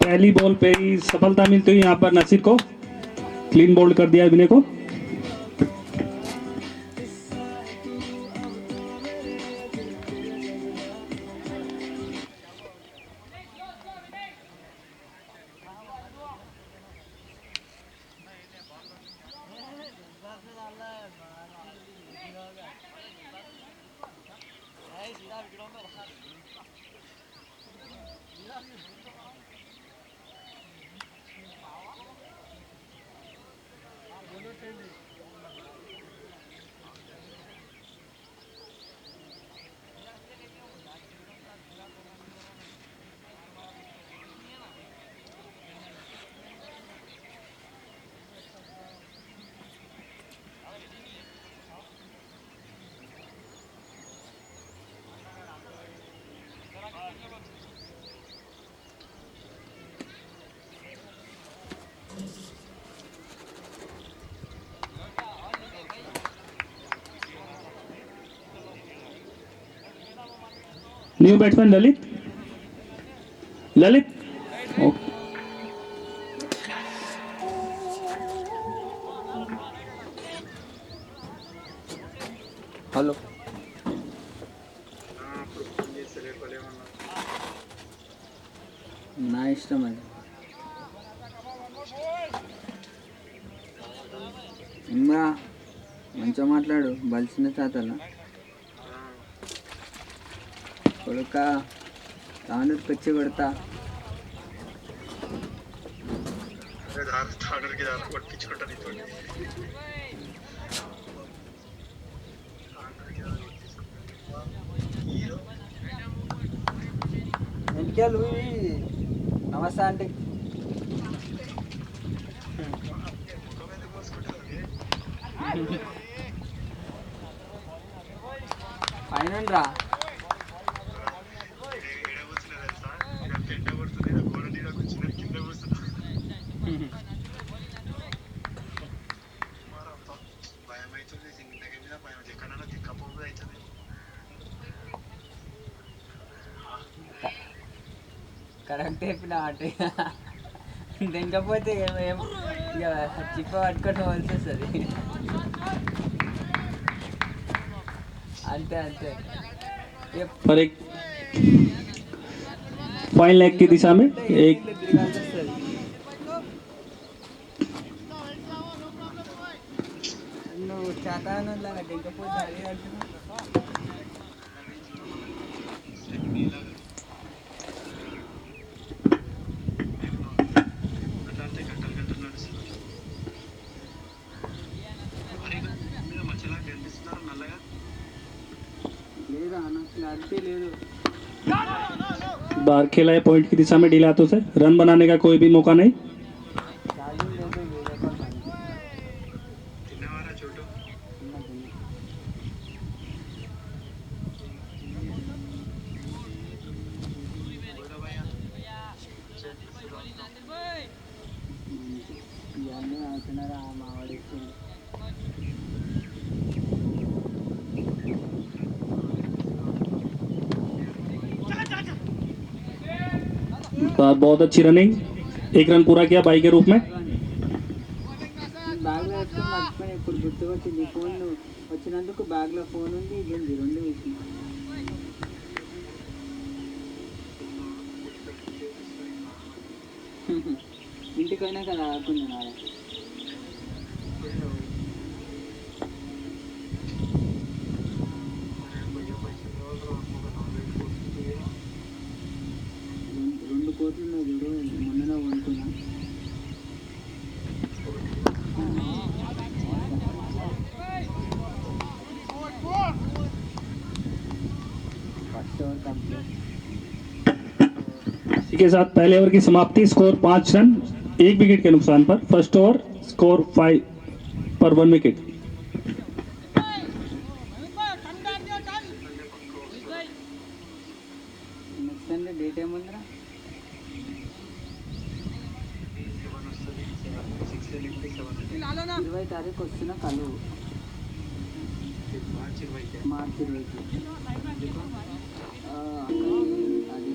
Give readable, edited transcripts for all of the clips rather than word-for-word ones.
पहली बॉल पे ही सफलता मिलती हुई यहाँ पर नसीर को क्लीन बोल्ड कर दिया विनय को। New batsman Lalit. Lalit hello నా ఇష్టం అది ఇంకా మంచిగా మాట్లాడు బలిసిన తాతల కొడుక తాను పెచ్చి కొడతా వెనకాలు నమస్తే అంటే పైన రా కరెక్ట్ చెప్పిన అటు దింకపోతే ఇక చిప్ప పట్టుకొని వలసి వస్తుంది అంతే అంతే पर एक फाइन लेग की दिशा में एक నువ్వు చేతానులాగా దింకపోతే అది అంటున్నా లేదా నాకు క్లారిటీ లేదు बाहर खेला है पॉइंट की दिशा में ढीला हाथों से। रन बनाने का कोई भी मौका नहीं। ఛార్జింగ్ లేదు వేరే పని ఇవన్నీ ఆడుతున్నారా మావాడు ఇచ్చింది बहुत अच्छी रनिंग, एक रन पूरा किया बाई के रूप में। బ్యాగ్లో వేసుకొని మర్చిపోయినా ఇప్పుడు గుర్తుకొచ్చింది ఫోన్ వచ్చినందుకు బ్యాగ్లో ఫోన్ ఉంది ఇది ఉంది రెండు వేసి ఇంటికైనా కదా ఆడుకుంది నారా 2 కోట్లు ఉన్నాయి చూడు మొన్ననే కొనుక్కున్నా इसी के साथ पहले ओवर की समाप्ति। स्कोर 5 रन 1 विकेट के नुकसान पर। फर्स्ट ओवर स्कोर 5 पर 1 विकेट। డేట్ ఏముందిరా 20 తారీఖు వస్తున్న కలువు మార్చి 20 అది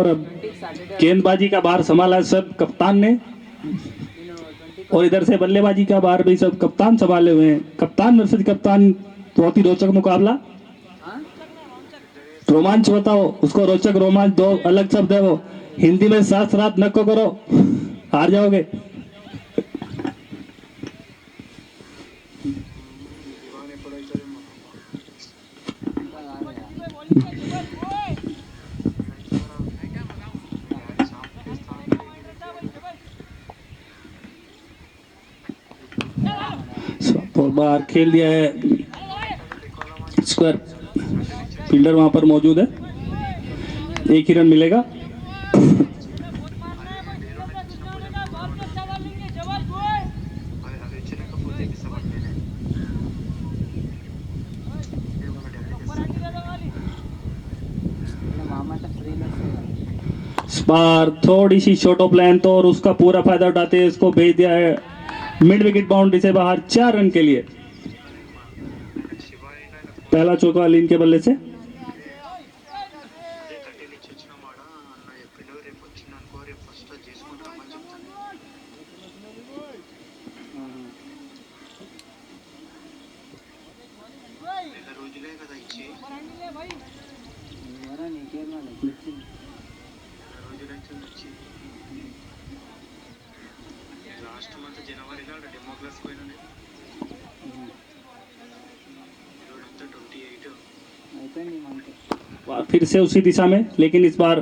और अब 20 सैटरडे गेंदबाजी का भार संभाला है सब कप्तान ने, నేను 20 और इधर से बल्लेबाजी का भार भी सब कप्तान संभाले हुए हैं। कप्तान वर्सेस कप्तान, बहुत ही रोचक मुकाबला। रोमांच बताओ उसको, रोचक रोमांच, दो अलग शब्द है वो। हिंदी में साथ रात नको करो, हार जाओगे। और बाहर खेल दिया है, स्क्वायर। फील्डर वहां पर मौजूद है, एक ही रन मिलेगा। మామట ఫ్రీలో వస్తుంది इस बार थोड़ी सी शॉर्ट ऑफ लाइन तो, और उसका पूरा फायदा उठाते हुए इसको भेज दिया है मिड विकेट बाउंड्री से बाहर 4 रन के लिए। पहला चौका अलीन के बल्ले से। ఎవరా నీకేం వాళ్ళకి లాస్ట్ మంత్ జనవరిలో డెమో క్లాస్ పోయినా ఇదంతా 28 అయిపోయింది మంత్ फिर से उसी दिशा में, लेकिन इस बार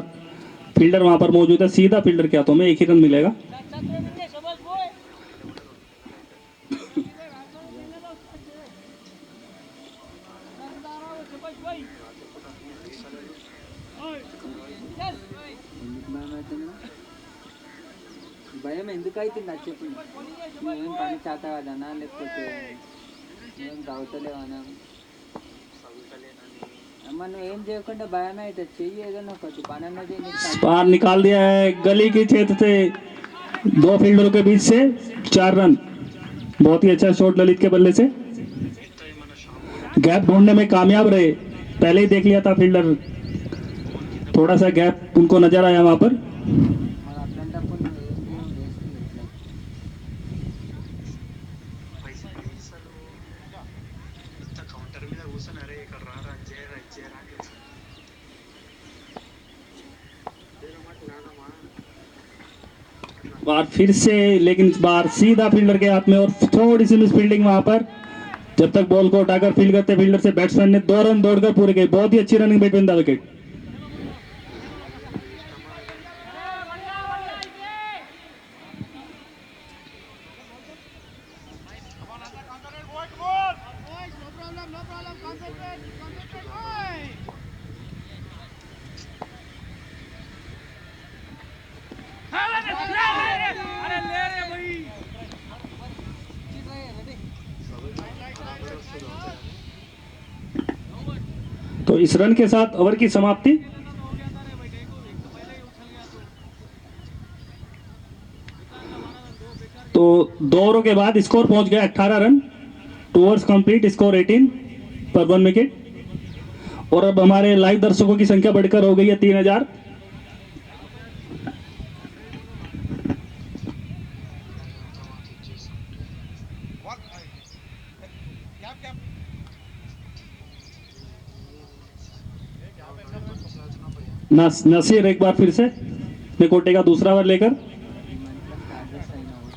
फील्डर वहां पर मौजूद है, सीधा फील्डर के हाथों में, एक ही रन मिलेगा। ఎందుకు భయం అవుతుంది భయం ఎందుకు అవుతుంది అది చెప్పు నువ్వేం పని చేత కదనా లేకపోతే నువ్వేం చదువుతలేవనా అమ్మ నువ్వు ఏం చేయకుండా భయమే అవుతుంది చెయ్యి ఏదన్నా ఒకటి పని అన్నది నీకు बाहर निकाल दिया है गली के क्षेत्र से, दो फील्डरों के बीच से 4 रन। बहुत ही अच्छा शॉट ललित के बल्ले से, गैप ढूंढने में कामयाब रहे। पहले ही देख लिया था फील्डर, थोड़ा सा गैप उनको नजर आया वहां पर। మరి అట్లాంటప్పుడు నువ్వు ఏం చేస్తుంది ఇట్లా పైసలు ఇంత కౌంటర్ మీద కూర్చొని అరే ఇక్కడ రా రన్ చేయరా అని बार फिर से, लेकिन इस बार सीधा फील्डर के हाथ में, और थोड़ी सी मिस फील्डिंग वहां पर। जब तक बॉल को उठाकर फील्ड करते फील्डर से बैट्समैन ने 2 रन दौड़कर पूरे किए। बहुत ही अच्छी रनिंग बिटवीन द विकेट। तो इस रन के साथ ओवर की समाप्ति। तो 2 ओवरों के बाद स्कोर पहुंच गया 18 रन। 2 ओवर्स कंप्लीट, स्कोर 18 पर 1 विकेट। और अब हमारे लाइव दर्शकों की संख्या बढ़कर हो गई है 3000। नसीर एक बार फिर से निकोटे का दूसरा ओवर लेकर।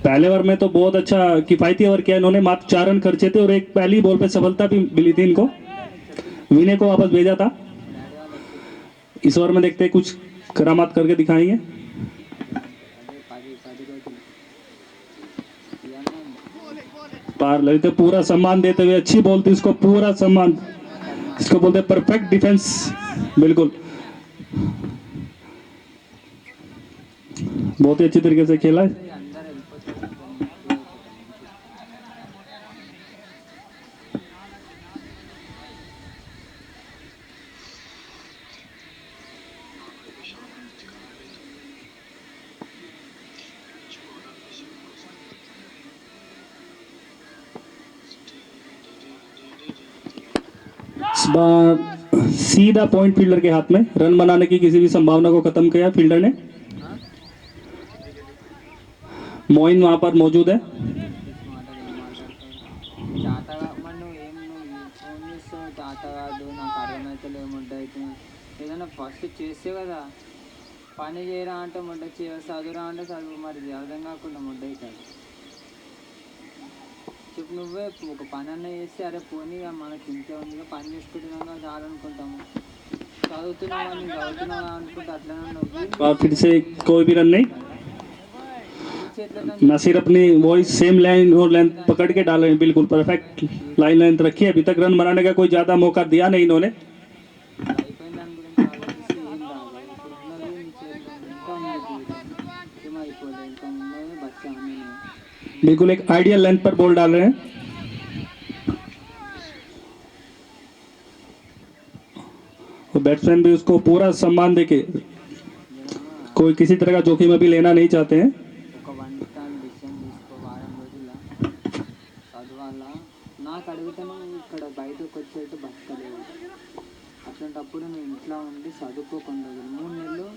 पहले ओवर में तो बहुत अच्छा किफायती ओवर किया इन्होंने, मात्र 4 रन खर्चे थे और एक पहली बॉल पे सफलता भी मिली थी इनको। विनय को वापस भेजा था। इस ओवर में देखते हैं कुछ करामात करके दिखाएंगे। पार ललित पूरा सम्मान देते हुए, अच्छी बॉल थी, इसको पूरा सम्मान, इसको बोलते हैं परफेक्ट डिफेंस। बिल्कुल बहुत ही अच्छी तरीके से खेला है। అందరు వెళ్ళిపోతారు इस बार सीधा पॉइंट फील्डर के हाथ में, रन बनाने की किसी भी संभावना को खत्म किया फील्डर ने। मोइन वहां पर मौजूद है। పిచ్చి మాటలు ఏం మాట్లాడతావు చాతగా మరి నువ్వు ఏం నువ్వు ఫోన్ చేస్తావు చాత కాదు నాకు అర్థమవుతలేవు ముడ్డ అవుతుంది ఏదైనా ఫస్ట్ చేస్తే కదా పని చేయరా అంటే ముడ్డ చదువురా అంటే చదువు మరి అర్థం కాకుండా ముడ్డ అవుతుంది చెప్పు నువ్వే ఒక పని అన్న చేస్తే అరే పోనీ ఇక మనకి ఇంతే ఉంది ఇక పని చేసుకుంటున్నాగా చాలనుకుంటాము చదువుతున్నామని చదువుతున్నావా అనుకుంటే అట్లనే నువ్వు और फिर से कोई भी रन नहीं। చేతిలో नसीर अपनी वॉइस सेम लाइन और लेंथ पकड़ के डाल रहे हैं, बिल्कुल परफेक्ट लाइन लेंथ रखी है। अभी तक रन बनाने का कोई ज़्यादा मौका दिया नहीं इन्होंने। అయిపోయిన దాని గురించి ఆలోచిస్తే ఏం రాదు ఇప్పుడు ఉన్నది నీ చేతిలో ఇంకా ఉంది జీవితం ఏమైపోలేదు ఇంకా ఉన్నది బచ్చాను నేను बिल्कुल एक आइडियल लेंथ पर बॉल डाल रहे हैं। और बैट्समैन भी उसको पूरा सम्मान देके, कोई किसी तरह का जोखिम अभी लेना नहीं चाहते हैं। ఒక వన్ టైం డిసిషన్ తీసుకో వారం రోజుల్లో చదవాలా నాకు అడుగుతాను ఇక్కడ బయటకు వచ్చేట్టు బతకలేవు అట్లాంటప్పుడు నువ్వు ఇంట్లో ఉండి చదువుకోకుండా 3 నెలలు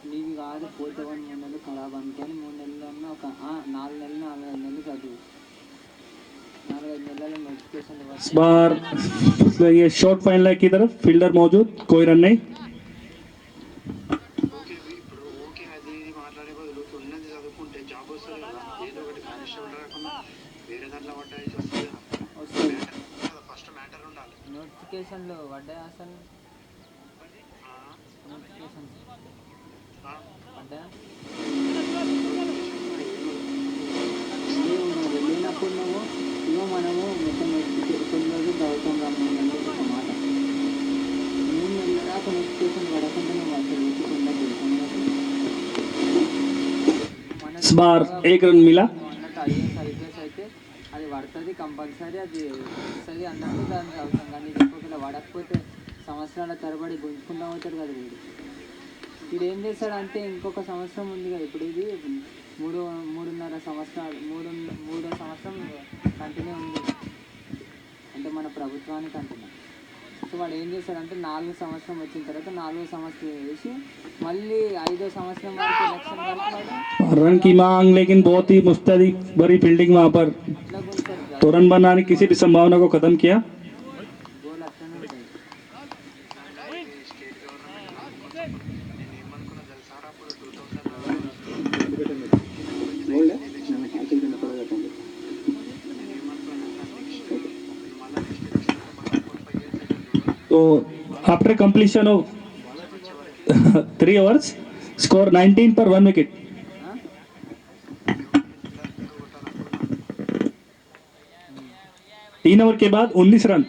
నీవి కాదు పోతే 3 నెలలు ఖరాబ్ అనుకొని 3 నెలలన్నా ఒక 4 నెలలు 4-5 నెలలు చదువు 4-5 నెలల నోటిఫికేషన్ इस बार ये शॉर्ट फाइनल की तरफ फील्डर मौजूद, कोई रन नहीं। ఓకే ఇప్పుడు ఓకే అది ఇది మాట్లాడే బదులు ఉన్నది చదువుకుంటే జాబ్ వస్తుంది కదా ఏదో ఒకటి కానిస్టేబుల్ రాకుండా వేరే దాంట్లో పడ్డాయి వస్తుంది వస్తుంది కదా ఫస్ట్ మ్యాటర్ ఉండాలి నోటిఫికేషన్లు పడ్డాయి అసలు నోటిఫికేషన్ పడ్డాయా వెళ్ళినప్పుడు నువ్వు ఇగో మనము మొత్తం నోటిఫికేషన్ రోజు చదువుతాం రమ్మని ఒక మాట 3 నెలల దాకా నోటిఫికేషన్ పడకుండా నువ్వు అసలు ఊరుకుండా इस बार एक रन मिला। అన్నట్టు ఐఏఎస్ అయితే అది పడుతుంది కంపల్సరీ అది వస్తుంది అన్నట్టు దాన్ని చదువుతాం కానీ చెప్పకుండా పడకపోతే సంవత్సరాల తరబడి గుంజుకుంటూ అవుతాడు కదా వీడు ఏం చేస్తాడంటే ఇంకొక సంవత్సరం ఉంది కదా ఇప్పుడు ఇది మూడున్నర సంవత్సరాలు మూడో సంవత్సరం కంటిన్యూ ఉంది అంటే మన ప్రభుత్వానికి అంటున్నాం సో వాడు ఏం చేస్తాడంటే 4 సంవత్సరం వచ్చిన తర్వాత 4వ సంవత్సరం వేసి మళ్ళీ 5వ సంవత్సరం వరకు ఎలక్షన్ వరకు వాడు रन की मांग, लेकिन बहुत ही मुस्तैदी बड़ी फील्डिंग वहां पर, అట్లా గుంజుతాడు तो रन बनाने की किसी भी संभावना को खत्म किया। గోల్ అట్లనే ఉంటుంది స్టేట్ గవర్నమెంట్ నేను ఏమనుకున్నా తెలుసారా అప్పుడు 2000 तो after completion of 3 overs score 19 पर 1 विकेट। 3 ओवर के बाद 19 रन।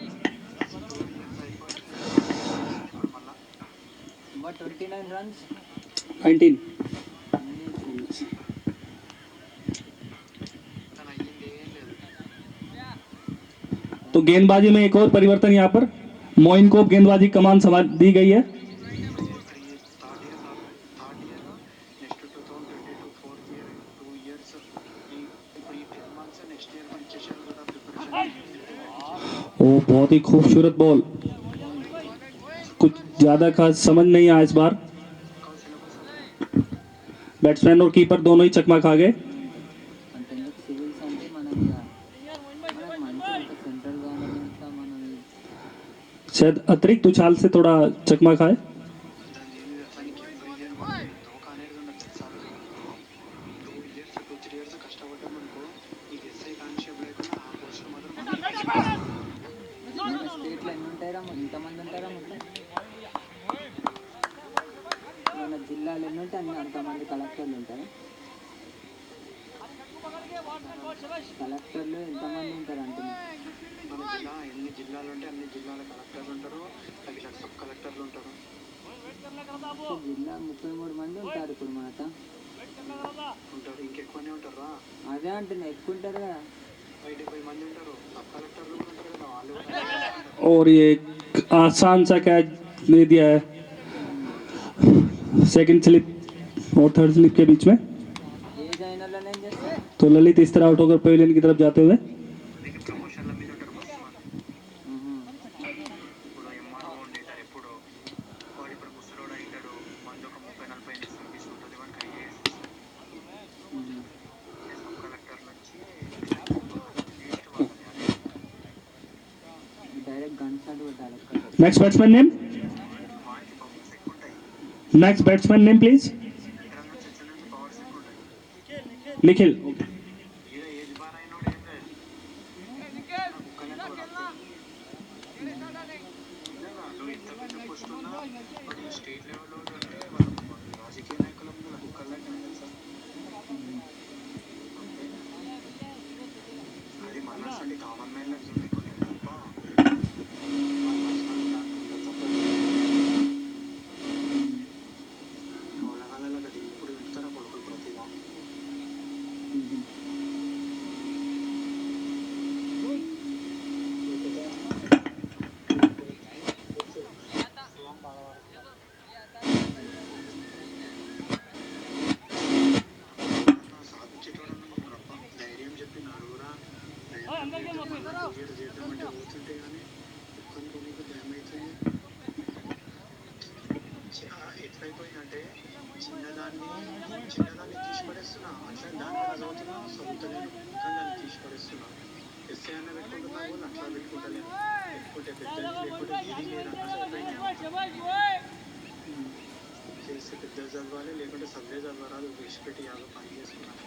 But 29 runs 19। तो गेंदबाजी में एक और परिवर्तन यहाँ पर, मोइन को गेंदबाजी कमान संभाल दी गई है। నెక్స్ట్ 2022 4th ఇయర్ 2 ఇయర్స్ ఇప్పుడు ఈ 10 మంత్స్ నెక్స్ట్ ఇయర్ కూడా ఇచ్చేసారు కూడా ప్రిపరేషన్ वो बहुत ही खूबसूरत बॉल, कुछ ज्यादा खास समझ नहीं आया इस बार। बैट्समैन और कीपर दोनों ही चकमा खा गए। అంతెందుకు సివిల్స్ అంటే మనకి మనకు మంచి ఉంటుంది సెంట్రల్ గవర్నమెంట్ మనది शायद अतिरिक्त उछाल से थोड़ा चकमा खाए। దానికి ఎవ్రీ ఇయర్ ధోకా అనేది ఉండదు తెలుసా 2 ఇయర్స్ 2-3 ఇయర్స్ కష్టపడ్డాం అనుకో ఈ ఎస్ఐ కానిస్టేబుల్ లేకుండా ఆ పోస్టర్ మాత్రం మన స్టేట్లో ఎన్ని ఉంటాయిరా ఇంతమంది ఉంటారా మొత్తం మన జిల్లాలో ఎన్ని ఉంటాయి అంతమంది కలెక్టర్లు ఉంటారు కలెక్టర్లు ఎంతమంది ఉంటారు అంటున్నారు మన జిల్లా ఎన్ని జిల్లాలు ఉంటే అన్ని జిల్లాల కలెక్టర్లు ఉంటారు తగిన సబ్ కలెక్టర్లు ఉంటారు జిల్లా 33 మంది ఉంటారు ఇప్పుడు మాట ఉంటారు ఇంకెక్కువనే ఉంటారా అదే అంటున్నా ఎక్కువ ఉంటారు కదా 70 మంది ఉంటారు సబ్ కలెక్టర్లు కూడా ఉంటారు కదా వాళ్ళు और ये एक आसान सा कैच दे दिया है सेकंड स्लिप और थर्ड स्लिप के बीच में। ఏ జైనలో ఏం చేస్తారు तो ललित इस तरह आउट होकर पवेलियन की तरफ जाते हुए। ప్రమోషన్ల మీద ఉంటారు మస్తు మంది. ఇప్పుడు Next batsman name. Next batsman name, please. Nikhil. ఈడ ఏజ్ బార్ అయినోడు ఏం లేదు కుక్కలెక్క నువ్వు ఇంత పెద్ద పోస్ట్ ఉన్నా వాళ్ళు స్టేట్ లెవెల్లో అంటే వాళ్ళ రాజకీయ నాయకుల ముందు కుక్కలెక్క తెలుసా అది మనసండి కామన్ మ్యాన్ లకు ఉంది కొన్ని తప్ప వాళ్ళ కదా ఇప్పుడు వెళ్తారా కొడుకులు ప్రతిగా ధైర్యం చెప్పి నడుగురా చేద్దామంటే పోతుంటే కానీ ఒక్కరికి నీకు భయం అవుతుంది ఎట్లయిపోయిందంటే చిన్నదాన్ని తీసి పడేస్తున్నా అట్లా దాని వల్ల చదువుతున్నా చదువుతలేను కానీ దాన్ని తీసి పడేస్తున్నా ఎస్ఐ అన్న పెట్టుకుంటున్నా వాళ్ళు అట్లా పెట్టుకుంటలేను పెట్టుకుంటే పెద్దది లేకుంటే ఏది లేదన్నా చేస్తే పెద్దది చదవాలి లేకుంటే సబ్జెక్ట్ చదవరాదు వేసి పెట్టి యాదో పని చేసుకున్నాను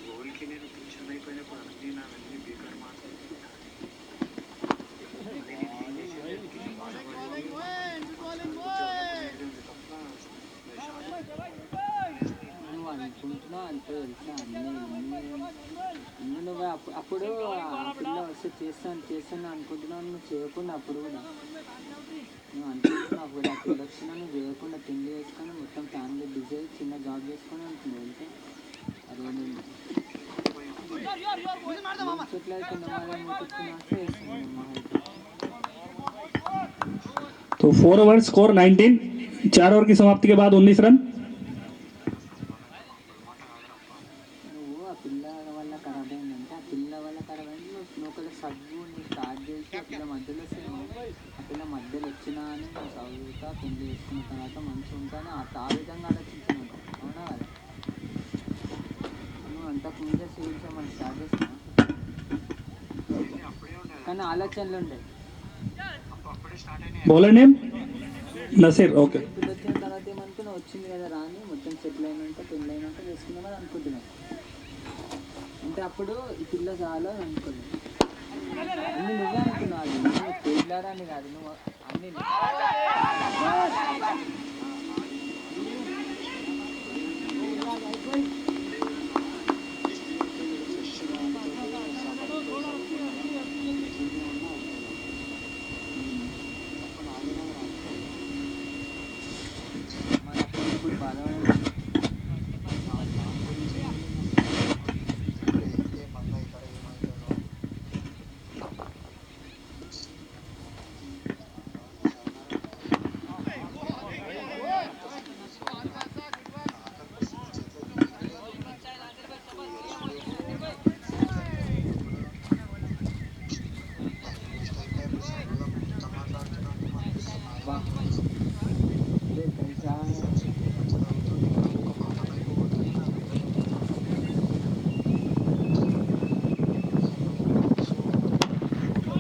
గోల్కి నేను టెన్షన్ అయిపోయినప్పుడు అన్నీ నావన్నీ బేకార్ నువ్వు అనుకుంటున్నావు అంతే తెలుసా అన్నీ నువ్వు అప్పుడు ఆ పిల్ల వస్తే చేస్తాను అనుకుంటున్నావు నువ్వు చేయకుండా అప్పుడు కూడా నువ్వు అనుకుంటున్నావు అప్పుడు ఆ పిల్ల వచ్చినా నువ్వు చేయకుండా తిండి చేసుకొని మొత్తం ఫ్యామిలీ బిజీ అయ్యి చిన్న జాబ్ చేసుకొని అనుకున్నావు అంటే అదేమి చెట్ల కింద మాదే ముట్టుకున్నా చేస్తున్నాను మా तो 4 ओवर स्कोर 19, 4 ओवर की समाप्ति के बाद 19 रन. నువ్వు ఆ పిల్ల వల్ల ఖరాబ్ అయిందంటే ఆ పిల్ల వల్ల ఖరాబ్ అయింది నువ్వు ఒకవేళ చదువు నువ్వు స్టార్ట్ చేసి ఆ పిల్ల మధ్యలో ఆ పిల్ల మధ్యలో వచ్చినా అని నువ్వు చదువుతా పెళ్లి చేసుకున్న తర్వాత మంచిగా ఉంటాను ఆ విధంగా ఆలోచించాను అవునా కదా నువ్వు అంతకు ముందే చూపించా మనం స్టార్ట్ చేసినా కానీ ఆలోచనలు ఉండే बॉलर नेम नसीर. ओके. ఇప్పుడు వచ్చిన తర్వాత ఏమనుకున్నా వచ్చింది కదా రాని మొత్తం సెటిల్ అయినాక పెళ్ళి అయినాక చేసుకుందామని అనుకుంటున్నాను అంటే అప్పుడు ఈ పిల్ల చాలా అని అనుకున్నాను అన్ని నువ్వే అనుకున్నావు అది నువ్వు తేలాడని కాదు నువ్వు అన్ని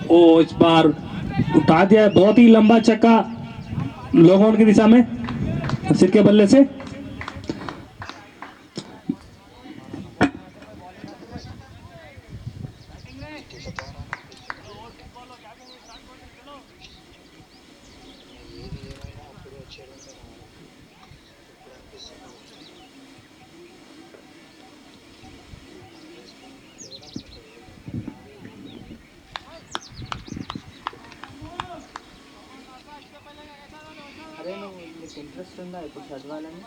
ओ इस बार उठा दिया, बहुत ही लंबा चक्का लोगों की दिशा में सिर के बल्ले से. అరే నువ్వు నీకు ఇంట్రెస్ట్ ఉందా ఇప్పుడు చదవాలని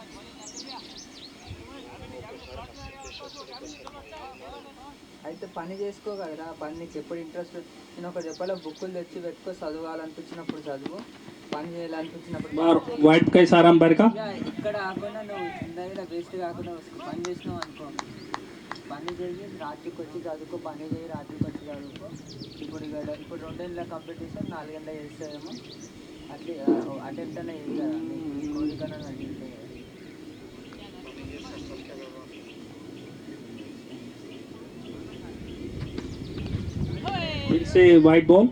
అయితే పని చేసుకో కదరా పని నీకు ఎప్పుడు ఇంట్రెస్ట్ నేను ఒకటి చెప్పాలో బుక్కులు తెచ్చి పెట్టుకో చదవాలనిపించినప్పుడు చదువు పని చేయాలనిపించినప్పుడు वाइट का इशारा अंपायर का. ఇక్కడ కాకుండా నువ్వు కింద వేస్ట్ కాకుండా పని చేసినావు అనుకో పని చేయి రాత్రికి వచ్చి చదువుకో, పని చేయి రాత్రికి వచ్చి చదువుకో. ఇప్పుడు 2 గంటల కాంపిటీషన్ 4 గంటల చేస్తాయేమో, అట్లా అటెంప్ట్ అనే చేయి కదా, నీ కోరికన అడిగితే. फिर से वाइट बॉल.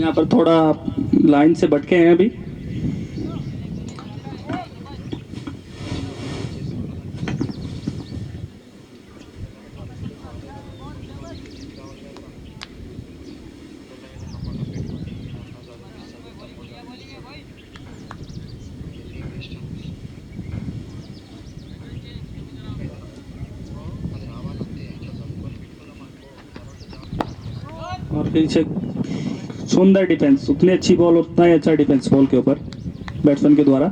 यहाँ पर थोड़ा लाइन से भटके हैं अभी. और फिर से सुंदर डिफेंस, उतनी अच्छी बॉल उतना ही अच्छा डिफेंस बॉल के ऊपर बैट्समैन के द्वारा.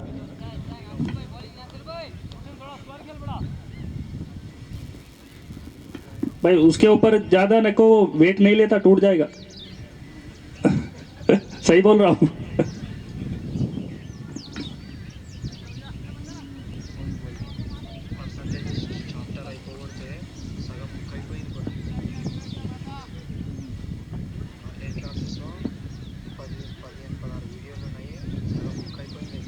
भाई उसके ऊपर ज्यादा न को वेट नहीं लेता, टूट जाएगा. सही बोल रहा हूँ. చాప్టర్ అయిపోతే సగం బుక్ అయిపోయింది కూడా. ఆన్లైన్ క్లాసెస్లో 15-16 వీడియోలు ఉన్నాయి, సగం బుక్ అయిపోయింది.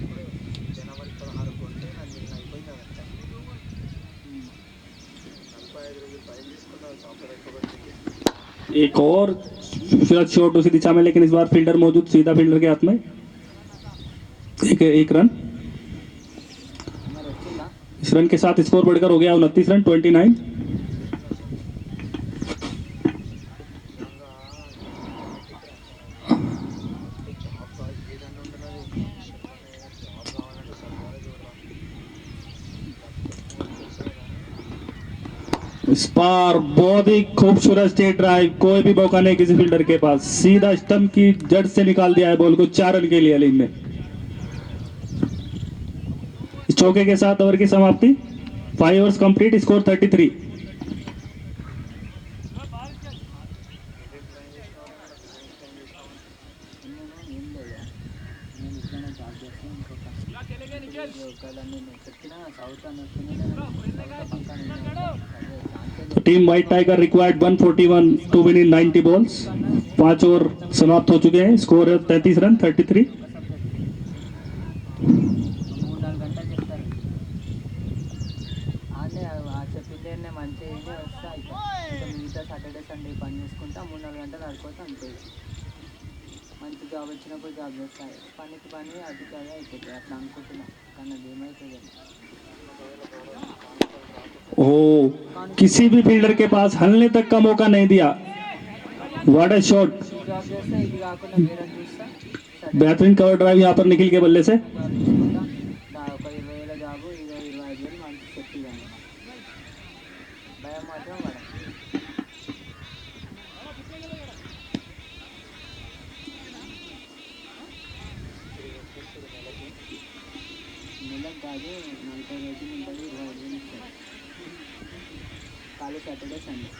ఇప్పుడు జనవరి 16 కొంటే నాకు నిన్న అయిపోయింది అదంతా. 45 రోజులు టైం తీసుకున్నారు చాప్టర్ అయిపోబట్టి. एक और शॉट उसी दिशा में, लेकिन इस बार फील्डर मौजूद, सीधा फील्डर के हाथ में. एक रन. మరి వచ్చిందా? इस रन के साथ स्कोर बढ़कर हो गया 29 रन 29. इस बार बहुत ही खूबसूरत स्टेट ड्राइव, कोई भी मौका नहीं किसी फील्डर के पास, सीधा स्टंप की जड़ से निकाल दिया है बॉल को 4 रन के लिए अलीम ने. इस चौके के साथ ओवर की समाप्ति. 5 ओवर्स कंप्लीट, स्कोर 33. ఏం లేదా, నేను ఇట్లనే జాబ్ చేస్తాను. ఒకవేళ నేను చెప్పిన సౌత్ అని వచ్చింది, team white tiger required 141 to win in 90 balls. 5 over समाप्त हो चुके हैं, स्कोर है 33 रन 33. 3-4 గంటలు చెప్తారు. అదే చెప్పిందే మంచిగా ఇదే వస్తే అయిపోయి మిగతా సాటర్డే సండే పని చేసుకుంటా 3-4 గంటలు ఆడుకోవచ్చు అంతే. మంచి జాబ్ వచ్చినప్పుడు జాబ్ చేస్తాయి, పనికి పని అది అదే అయిపోతుంది అట్లా అనుకుంటున్నా. కానీ అది ఏమవుతుంది, ओ किसी भी फील्डर के पास हलने तक का मौका नहीं दिया. What a shot. జాబ్ చేస్తే ఇది కాకుండా వేరే చూస్తా, बेहतरीन कवर ड्राइव यहाँ पर निखिल के बल्ले से. జాబ్ చేసుకుంటా. ఒక 20,000 జాబు, 25,000 మంచి సెట్ ఇవ్వండి. భయం మాత్రం పడ. నెలకు కాదు, 40 రోజులు ఉంటుంది, 25,000 ఇస్తారు. ఖాళీ సాటర్డే సండే.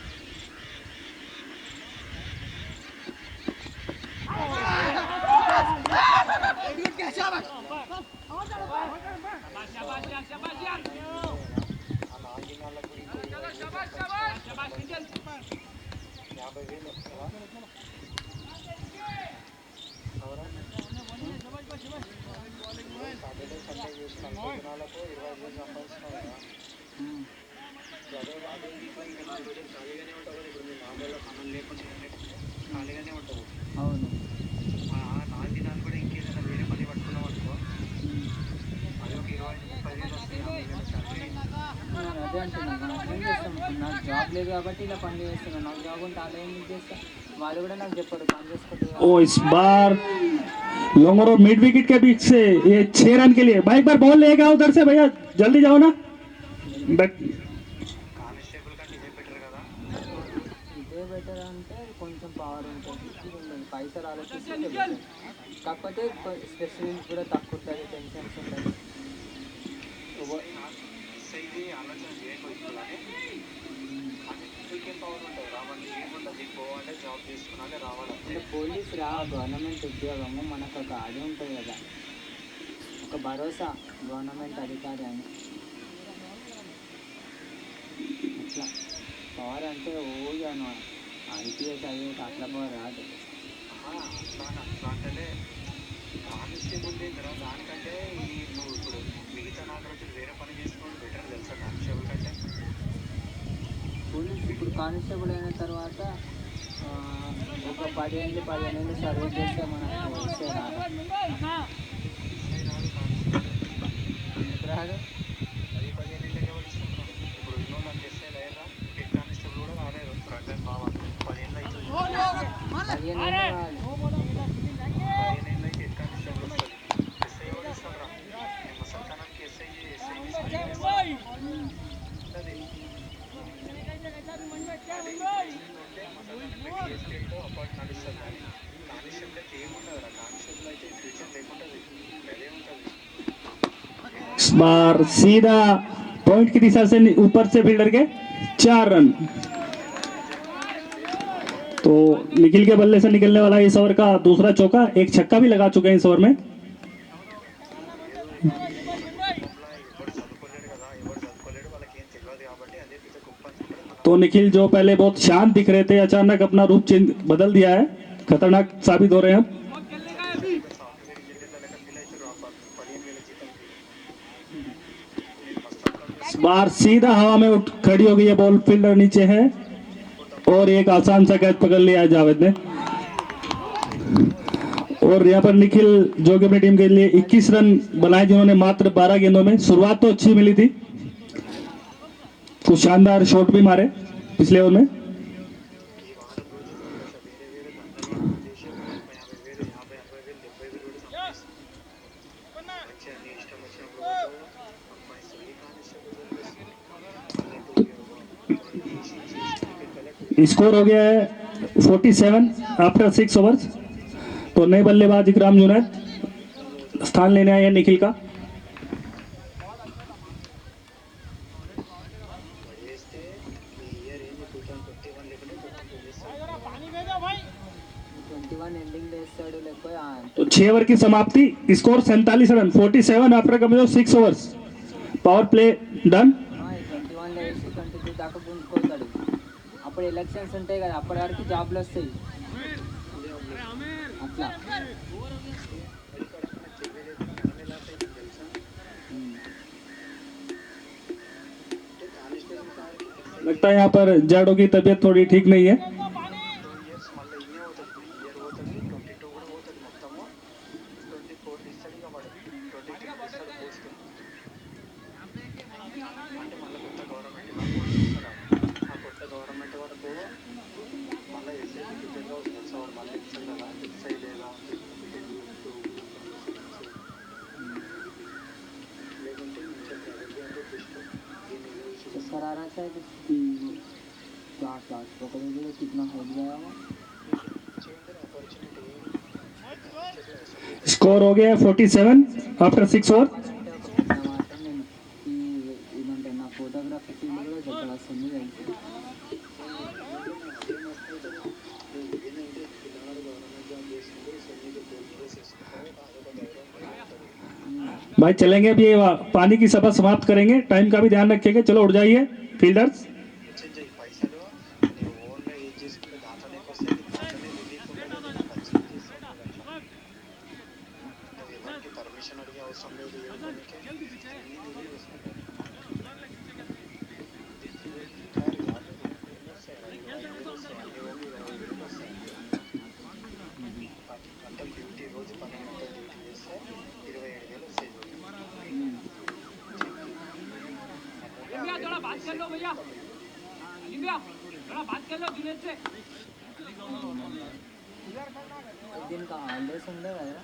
సాటర్డే సండే చేసి 40 దినాలకు 25,000 సంపాదిస్తున్నావు కదా. అదే కాదు, ఇంకా 4 రోజులు ఖాళీగానే ఉంటావు కదా. ఇప్పుడు మీ మామూలు పనులు లేకుండా ఖాళీగానే ఉంటావు. అవును. 4 దినాలు కూడా ఇంకేదైనా వేరే పని పట్టుకున్నావు అనుకో, అది ఒక 20,000-30,000 వస్తాయి. నేను అదే అంటున్నాను, ఏం చేస్తాం. నాకు జాబ్ లేదు కాబట్టి ఇలా పని చేస్తున్నాను. నాకు జాబ్ ఉంటే అలా ఏం చేస్తాను, వాళ్ళు కూడా నాకు చెప్పారు పని చేసుకుంటే. ओ इस बार लॉन्ग और मिड विकेट के बीच से ये 6 रन के लिए. भाई एक बार बॉल लेगा उधर से, भैया जल्दी जाओ ना. बैट కానిస్టేబుల్ కంటే ఇదే బెటర్ కదా. ఇదే బెటర్ అంటే కొంచెం పవర్ ఉంటుంది, ఇది ఉండదు. పైసలు ఆలోచిస్తే ఇదే better. కాకపోతే స్ట్రెస్ కూడా తక్కువ ఉంటుంది, టెన్షన్స్ ఉంటుంది. ఇది ఆలోచన చేయకపోతే మీకేం పవర్ ఉంటుంది, రావాలి ఏముంటుంది, పోవాలి జాబ్ చేసుకున్నాలి రావాలి. అంటే పోలీస్ రా, గవర్నమెంట్ ఉద్యోగము మనకు ఒక అది ఉంటుంది కదా, ఒక భరోసా గవర్నమెంట్ అధికారి అని అట్లా పవర్ అంటే ఓగాను ఐపీఎస్ అది అట్లా పవర్ రాదు. అట్లా అంటేనే కానిస్టేబుల్ దగ్గర దానికంటే ఈ నువ్వు ఇప్పుడు మిగతా నాగరాజులు వేరే పని చేసుకోవడం బెటర్ తెలుసా కానిస్టేబుల్ కంటే. పోలీస్ ఇప్పుడు కానిస్టేబుల్ అయిన తర్వాత ఒక 15 ఏళ్ళు సర్వీస్ చేస్తే మనకు వస్తే రాదు. ఎందుకు రాదు? 15 ఏళ్ళకి ఎవరు ఇస్తున్నారు ఇప్పుడు ఉన్నోళ్ళకి చేస్తే లేదా హెడ్ కానిస్టేబుల్ కూడా రాలేదు రంగన్ బావ 10 ఏళ్ళు అవుతుంది. 15 ఏళ్ళు రాదు. 15 ఏళ్ళు అయితే హెడ్ కానిస్టేబుల్ వస్తుంది. ఎస్ఐ ఎవరు ఇస్తారా ముసల్తానానికి ఎస్ఐ అది అపార్ట్ నడుస్తుంది కానీ కానిస్టేబుల్ అయితే ఏముండదు రా. కానిస్టేబుల్ అయితే ఫ్యూచర్ లేకుంటుంది అదే ఉంటుంది. इस बार सीधा पॉइंट की दिशा से ऊपर से फील्डर के 4 रन। तो निखिल के बल्ले से निकलने वाला इस ओवर का दूसरा चौका, एक छक्का भी लगा चुके हैं इस ओवर में। ఎవరు చదువుకోలేడు కదా, ఎవరు చదువుకోలేడు వాళ్ళకి ఏం తెలియదు కాబట్టి అదే పిచ్చ గొప్ప అనుకుంటారు. तो निखिल जो पहले बहुत शांत दिख रहे थे, अचानक अपना रूप चेंज बदल दिया है, खतरनाक साबित हो रहे हैं अब। సాఫ్ట్వేర్ ఇంజనీర్ల లెక్క ఫీల్ అవుతారు ఆ 15,000 జీతంకి. इस बार सीधा हवा में उठ खड़ी हो गई है बॉल, फील्डर नीचे है और एक आसान सा कैच पकड़ लिया है जावेद ने। और यहाँ पर निखिल जो कि अपनी टीम के लिए 21 रन बनाए, जिन्होंने मात्र 12 गेंदों में। शुरुआत तो अच्छी मिली थी, कुछ शानदार शॉट भी मारे पिछले ओवर में। ఈ వారం రోజుల్లో ఇంకా వేరే వేరే దందాలు చేసి 30,000, 50,000, 60,000, 70,000 కూడా సంపాదిస్తారు. మంచిగా నీ ఇష్టం వచ్చినప్పుడు సంపాదిస్తారు. ఈ కానిస్టేబుల్ स्कोर हो गया है 47 आफ्टर 6 ओवर्स। तो नए बल्लेबाज इकराम जुनैद स्थान लेने आए हैं निखिल का। చేస్తే ఈ ఇయర్ ఏంది 2021 లేకుంటే 2022 21 ఎండింగ్ చేస్తాడు లేకపోతే तो 6 ओवर की समाप्ति, score 47 run, 47 after coming 6 overs. Power play done. 21 వేసి 22 దాకా పుంజుకోతాడు. అప్పుడు ఎలక్షన్స్ ఉంటాయి కదా, అప్పటి వరకు జాబ్లు వస్తాయి అట్లా. लगता है यहाँ पर जाडो की तबीयत थोड़ी ठीक नहीं है। 2 ఇయర్స్ మళ్ళీ ఇన్నే అవుతుంది. ఇయర్ పోతుంది, 22 కూడా పోతుంది. మొత్తము 24 తీస్తాడు ఇక వాడు 23 తీస్తాడు పోస్ట్. అంటే మళ్ళీ కొత్త గవర్నమెంట్ పోస్ట్ ఇస్తాడు. ఆ కొత్త గవర్నమెంట్ వరకు మళ్ళీ ఎస్ఐ టికెట్ హౌస్ తెలుసా వాడు మళ్ళీ ఇస్తాడు కదా ఎస్ఐ లేదా లేకుంటే మంచిగా ప్రైవేట్ అంటే బెస్ట్. దీన్ని तो शरारा से क्लास पकड़ेंगे तो कितना हो जाएगा. చేంజ్ ఆపర్చునిటీ स्कोर हो गया है 47 आफ्टर 6 ओवर। అంటే ఒక పెద్ద మాట, నేను ఏమంటే నా ఫోటోగ్రఫీ ఫీల్డ్ కూడా దగ్గర వస్తుంది తెలుసు. ఏదైతే పిల్లవాడు గవర్నమెంట్ జాబ్ చేస్తుంటే సొమ్మిది పోలీస్ వేసుకుంటారు అదొక గౌరవం ఉంటుంది. भाई चलेंगे, अभी ये पानी की सभा समाप्त करेंगे, टाइम का भी ध्यान रखिएगा। चलो उठ जाइए फील्डर्स। ఎక్స్చేంజ్ అయ్యి పైసలు నేను ఓన్గా ఏం చేసుకుంటే దాంట్లోనే వస్తాయి దాంట్లోనే రిలీఫ్ ఉంటుంది ఎక్స్చేంజ్ చేస్తాను అట్లా నువ్వు ఎవరికి పర్మిషన్ అడిగే అవసరం లేదు ఏడుకోనికే అంటే డ్యూటీ రోజు 12 గంటలు డ్యూటీ చేస్తే 27,000 వస్తాయి రోజు. దీనికి హాలిడేస్ ఉండే కదా.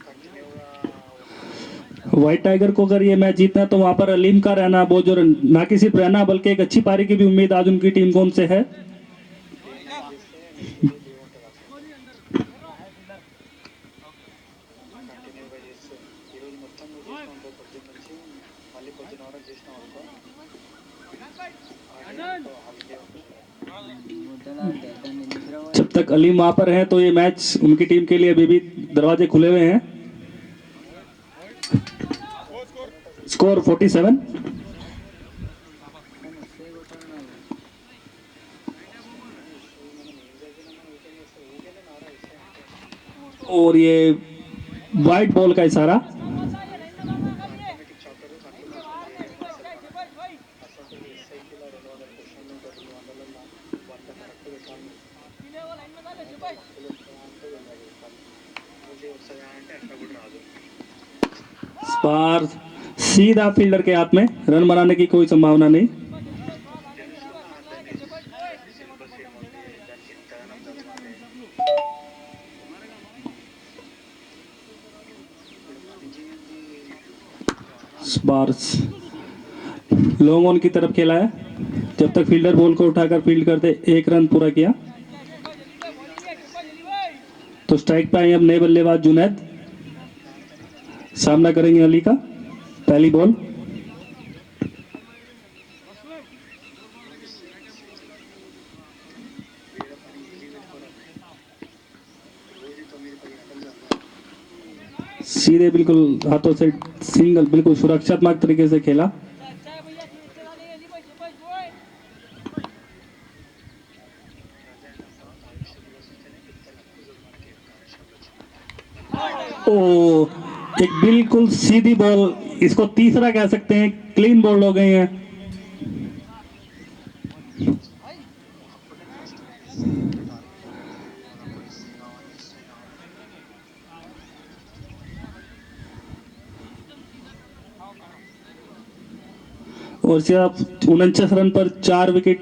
కంటిన్యూగా व्हाइट टाइगर को अगर ये मैच जीतना तो वहां पर अलीम का रहना बहुत जो ना कि सिर्फ रहना बल्कि एक अच्छी पारी की भी उम्मीद आज उनकी टीम को उनसे है। కంటిన్యూగా చేస్తే ఈరోజు మొత్తం నువ్వు చేసుకుంటే పొద్దున్న నుంచి మళ్ళీ పొద్దున వరకు చేసి చేసినాం అనుకో హాలిడే ఉంటుంది. ముద్దలా ఉంటాయి దాన్ని నిద్ర जब तक अलीम वहाँ पर है तो ये मैच उनकी टीम के लिए अभी भी दरवाजे खुले हुए हैं। स्कोर 47। కానీ వస్తే కొట్టాలి और ये वाइट बॉल का इशारा। ఆటోమేటిక్ చాప్టర్ కన్ఫర్మ్ అసలు ఎస్ఐకిలో 200 క్వశ్చన్లు ఉంటాయి 200 వంద కరెక్ట్ పెట్టాలి मुझे वसदा అంటే అట్లా కూడా రాదు इस बार सीधा फील्डर के हाथ में, रन बनाने की कोई संभावना नहीं। సిలబస్ ఏముంది దానికి ఎంతగానో చదవాలి इस बार लॉन्ग ऑन की तरफ खेला है। जब तक फील्डर बॉल को उठाकर फील्ड करते, 1 रन पूरा किया तो स्ट्राइक पे आए अब नए बल्लेबाज जुनैद। सामना करेंगे अली का। पहली बॉल सीधे बिल्कुल हाथों से सिंगल, बिल्कुल सुरक्षात्मक तरीके से खेला। ओ एक बिल्कुल सीधी बॉल, इसको तीसरा कह सकते हैं, क्लीन बॉल हो गई है। और सिर्फ 49 रन पर 4 विकेट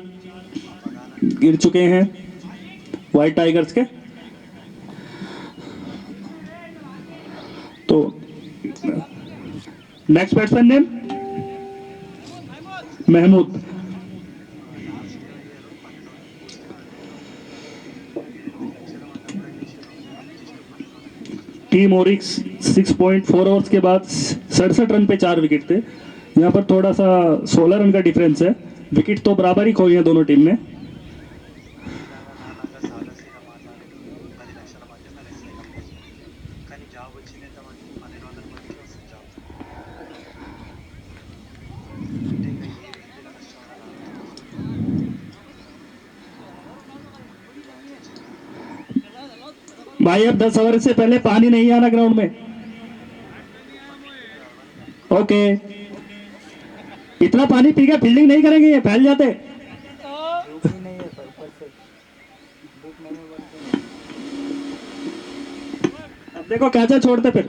गिर चुके हैं व्हाइट टाइगर्स के। तो next batsman name Mahmood. Team Oryx 6.4 overs के बाद 67 रन पे 4 विकेट थे। यहाँ पर थोड़ा सा 16 रन का डिफरेंस है। विकेट तो बराबर ही खोई है दोनों टीम ने। నాలాగా సాలసీగా మాట్లాడి 10 లక్షల మధ్య నా ఎస్ఐ కంపెనీ కానీ జాబ్ వచ్చింది ఎంతమంది 1200 మందికి వస్తుంది జాబ్ అంటే ఇంకా ఏ రేంజ్లో కష్టం भाई अब 10 ओवर से पहले पानी नहीं आना ग्राउंड में। ओके, इतना पानी पी के फील्डिंग नहीं करेंगे, ये फैल जाते। धूप ही नहीं है पर ऊपर से धूप नहीं बढ़ती अब देखो कैचा छोड़ते फिर।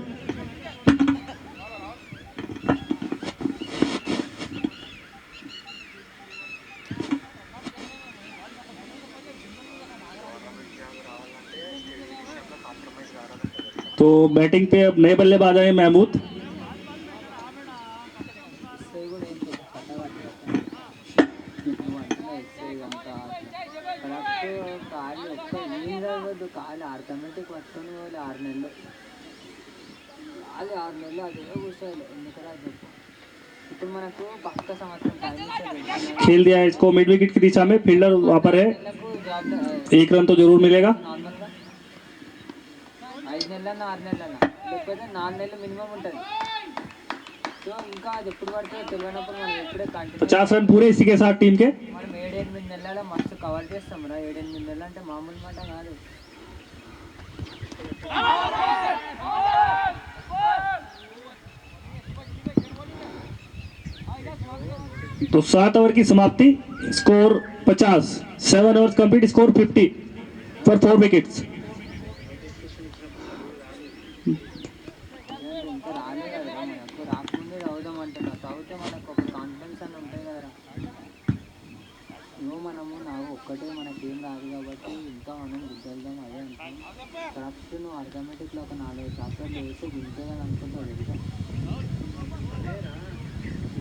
కాంప్రమైజ్ కావాలంటే तो बैटिंग पे अब नए बल्लेबाज आए महमूद। ఎస్ఐ కూడా ఏం కట్టబట్టి నువ్వు అంటున్నా ఎస్ఐ అంతా కరెక్ట్ ఖాళీ ఒక్క ఏం జరగదు ఖాళీ ఆటోమేటిక్ పట్టుకొని పోవాలి 6 నెలలు అది 6 నెలలు అదే కూర్చోవాలి ఎందుకలా చెప్పు ఇప్పుడు మనకు పక్క సంవత్సరం టైం ఇస్తుంది खेल दिया है इसको मिड विकेट की दिशा में। फील्डर वहां पर है, నెలకు జాబ్ 1 रन तो जरूर मिलेगा। నార్మల్గా 5 నెలలన్నా 6 నెలలన్నా లేకపోతే 4 నెలలు మినిమం ఉంటుంది సో ఇంకా అది ఎప్పుడు పడుతుందో తెలియనప్పుడు మనం ఎప్పుడే కంటిన్యూ 50 रन पूरे इसी के साथ टीम के। మనం 7-8 నెలల మస్తు కవర్ చేస్తాం రా 7-8 నెలలు అంటే మామూలు మాట కాదు तो 7 ओवर की समाप्ति, score 50। 7 overs complete, score 50 for 4 wickets. ఇంకా రాలే కదరా మనకు రాకముందే చదువుదాం అంటున్నా చదివితే మనకు ఒక కాన్ఫిడెన్స్ అని ఉంటాయి కదరా మనము నాకు ఒక్కటే మనకేం రాదు కాబట్టి ఇంకా మనం గుర్తెళ్దాం అదే అంటాం కరెక్ట్ నువ్వు అర్థమెటిక్లో ఒక 4 చాప్టర్లు వేసి గింతే కదా అనుకుంటావు తెలుసా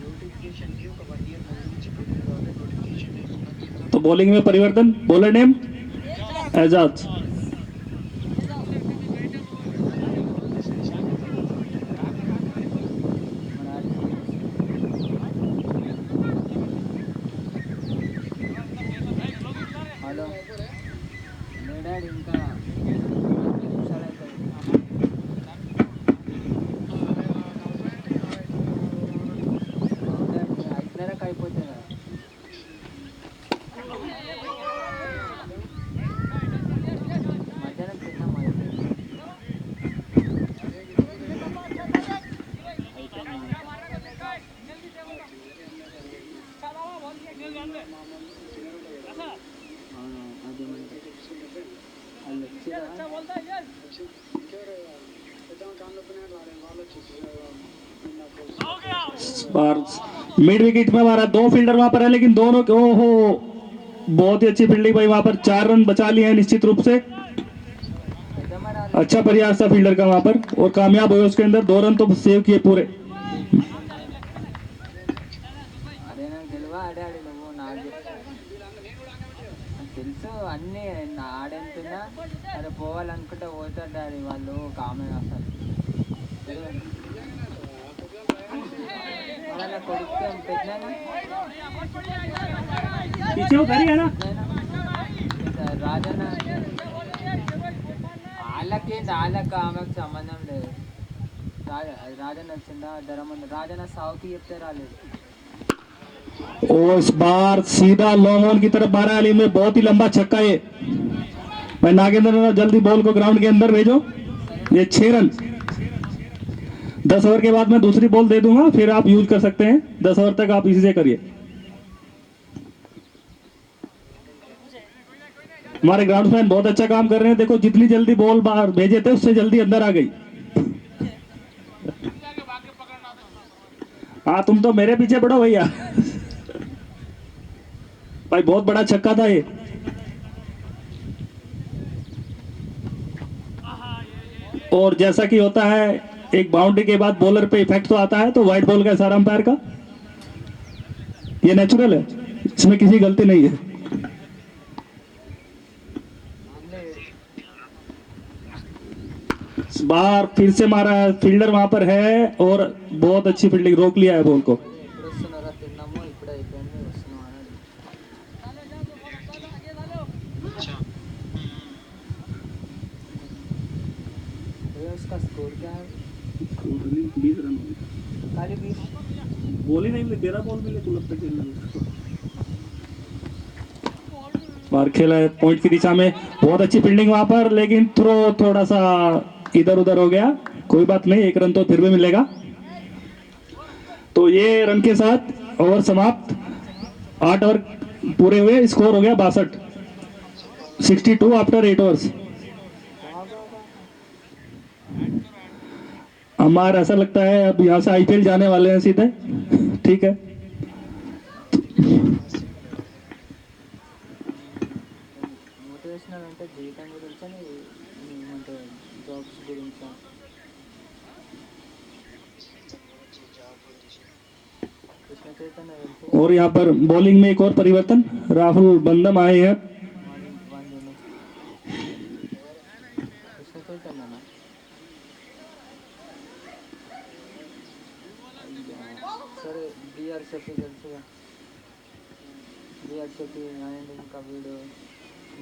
నోటిఫికేషన్కి ఒక 1 ఇయర్ ముందు నుంచి ప్రిపేర్ కావాలి నోటిఫికేషన్ तो बॉलिंग में परिवर्तन, बॉलर नेम एजाज। వరకు అయిపోతుంది కదా. మధ్యాహ్నం తిన్నాం అయిపోయింది. అవును అది వాళ్ళు వచ్చిరా और मिड विकेट में हमारा 2 फील्डर वहां पर है, लेकिन दोनों ओहो बहुत ही अच्छी फील्डिंग भाई, वहां पर 4 रन बचा लिए हैं निश्चित रूप से। अच्छा प्रयास था फील्डर का वहां पर और कामयाब हुए उसके अंदर, 2 रन तो सेव किए पूरे। అదే నాకు తెలివ ఆడాడు నువ్వు నాకు చెప్తావు. నాకు తెలుసు అన్నీ ఆడెంతున్నా అరే పోవాలనుకుంటే పోతాడు డాడీ వాళ్ళు కామె అసలు వాళ్ళ కొడుకు పెట్టినా पीछे वो करी है ना రాజన్న వాళ్ళకి ఆమెకు సంబంధం లేదు. రాజన్న వచ్చిందా ధరమంది రాజన్న సావుకి చెప్తే రాలేదు. और इस बार सीधा लॉन्ग ऑन की तरफ मारा अली में, बहुत ही लंबा छक्का है भाई। नागेंद्र जल्दी बॉल को ग्राउंड के अंदर भेजो। ये 6 रन। 10 ओवर के बाद मैं दूसरी बॉल दे दूंगा, फिर आप यूज कर सकते हैं। 10 ओवर तक आप इसी से करिए। हमारे ग्राउंडमैन बहुत अच्छा काम कर रहे हैं। देखो जितनी जल्दी बॉल बाहर भेजे थे उससे जल्दी अंदर आ गई। हाँ तुम तो मेरे पीछे पड़ो भैया भाई बहुत बड़ा छक्का था ये। और जैसा कि होता है एक बाउंड्री के बाद बॉलर पे इफेक्ट तो आता है, तो व्हाइट बॉल का इशारा अंपायर का, ये नेचुरल है, इसमें किसी गलती नहीं है। इस बार फिर से मारा है, फील्डर वहां पर है और बहुत अच्छी फील्डिंग, रोक लिया है बॉल को। ఎప్పుడు వస్తున్నారా తిన్నాము ఇప్పుడు అయిపోయింది వస్తున్నాం అన్నాడు. भैया उसका स्कोर क्या है? 20 रन खाली 20. बॉल ही नहीं मिले, 13 बॉल मिले कुल अब तक खेलने में। बार खेला है पॉइंट की दिशा में, बहुत अच्छी फील्डिंग वहां पर, लेकिन थ्रो थोड़ा सा इधर उधर हो गया। कोई बात नहीं, 1 रन तो फिर भी मिलेगा। तो ये रन के साथ ओवर समाप्त। 8 ओवर पूरे हुए, स्कोर हो गया 62, 62 आफ्टर 8 ओवर्स। हमारा ऐसा लगता है अब यहाँ से आईपीएल जाने वाले हैं सीधे। ठीक है మోటివేషనల్ అంటే జీవితం గురించి ఏమంటే జాబ్స్ గురించి కృష్ణ చైతన్య వెళ్తే और यहाँ पर बॉलिंग में एक और परिवर्तन, राहुल बंदम आए हैं। కృష్ణ చైతన్య సరే బిఆర్ షఫీ తెలుసుగా బిఆర్ షఫీ అండ్ ఇంకా వీడు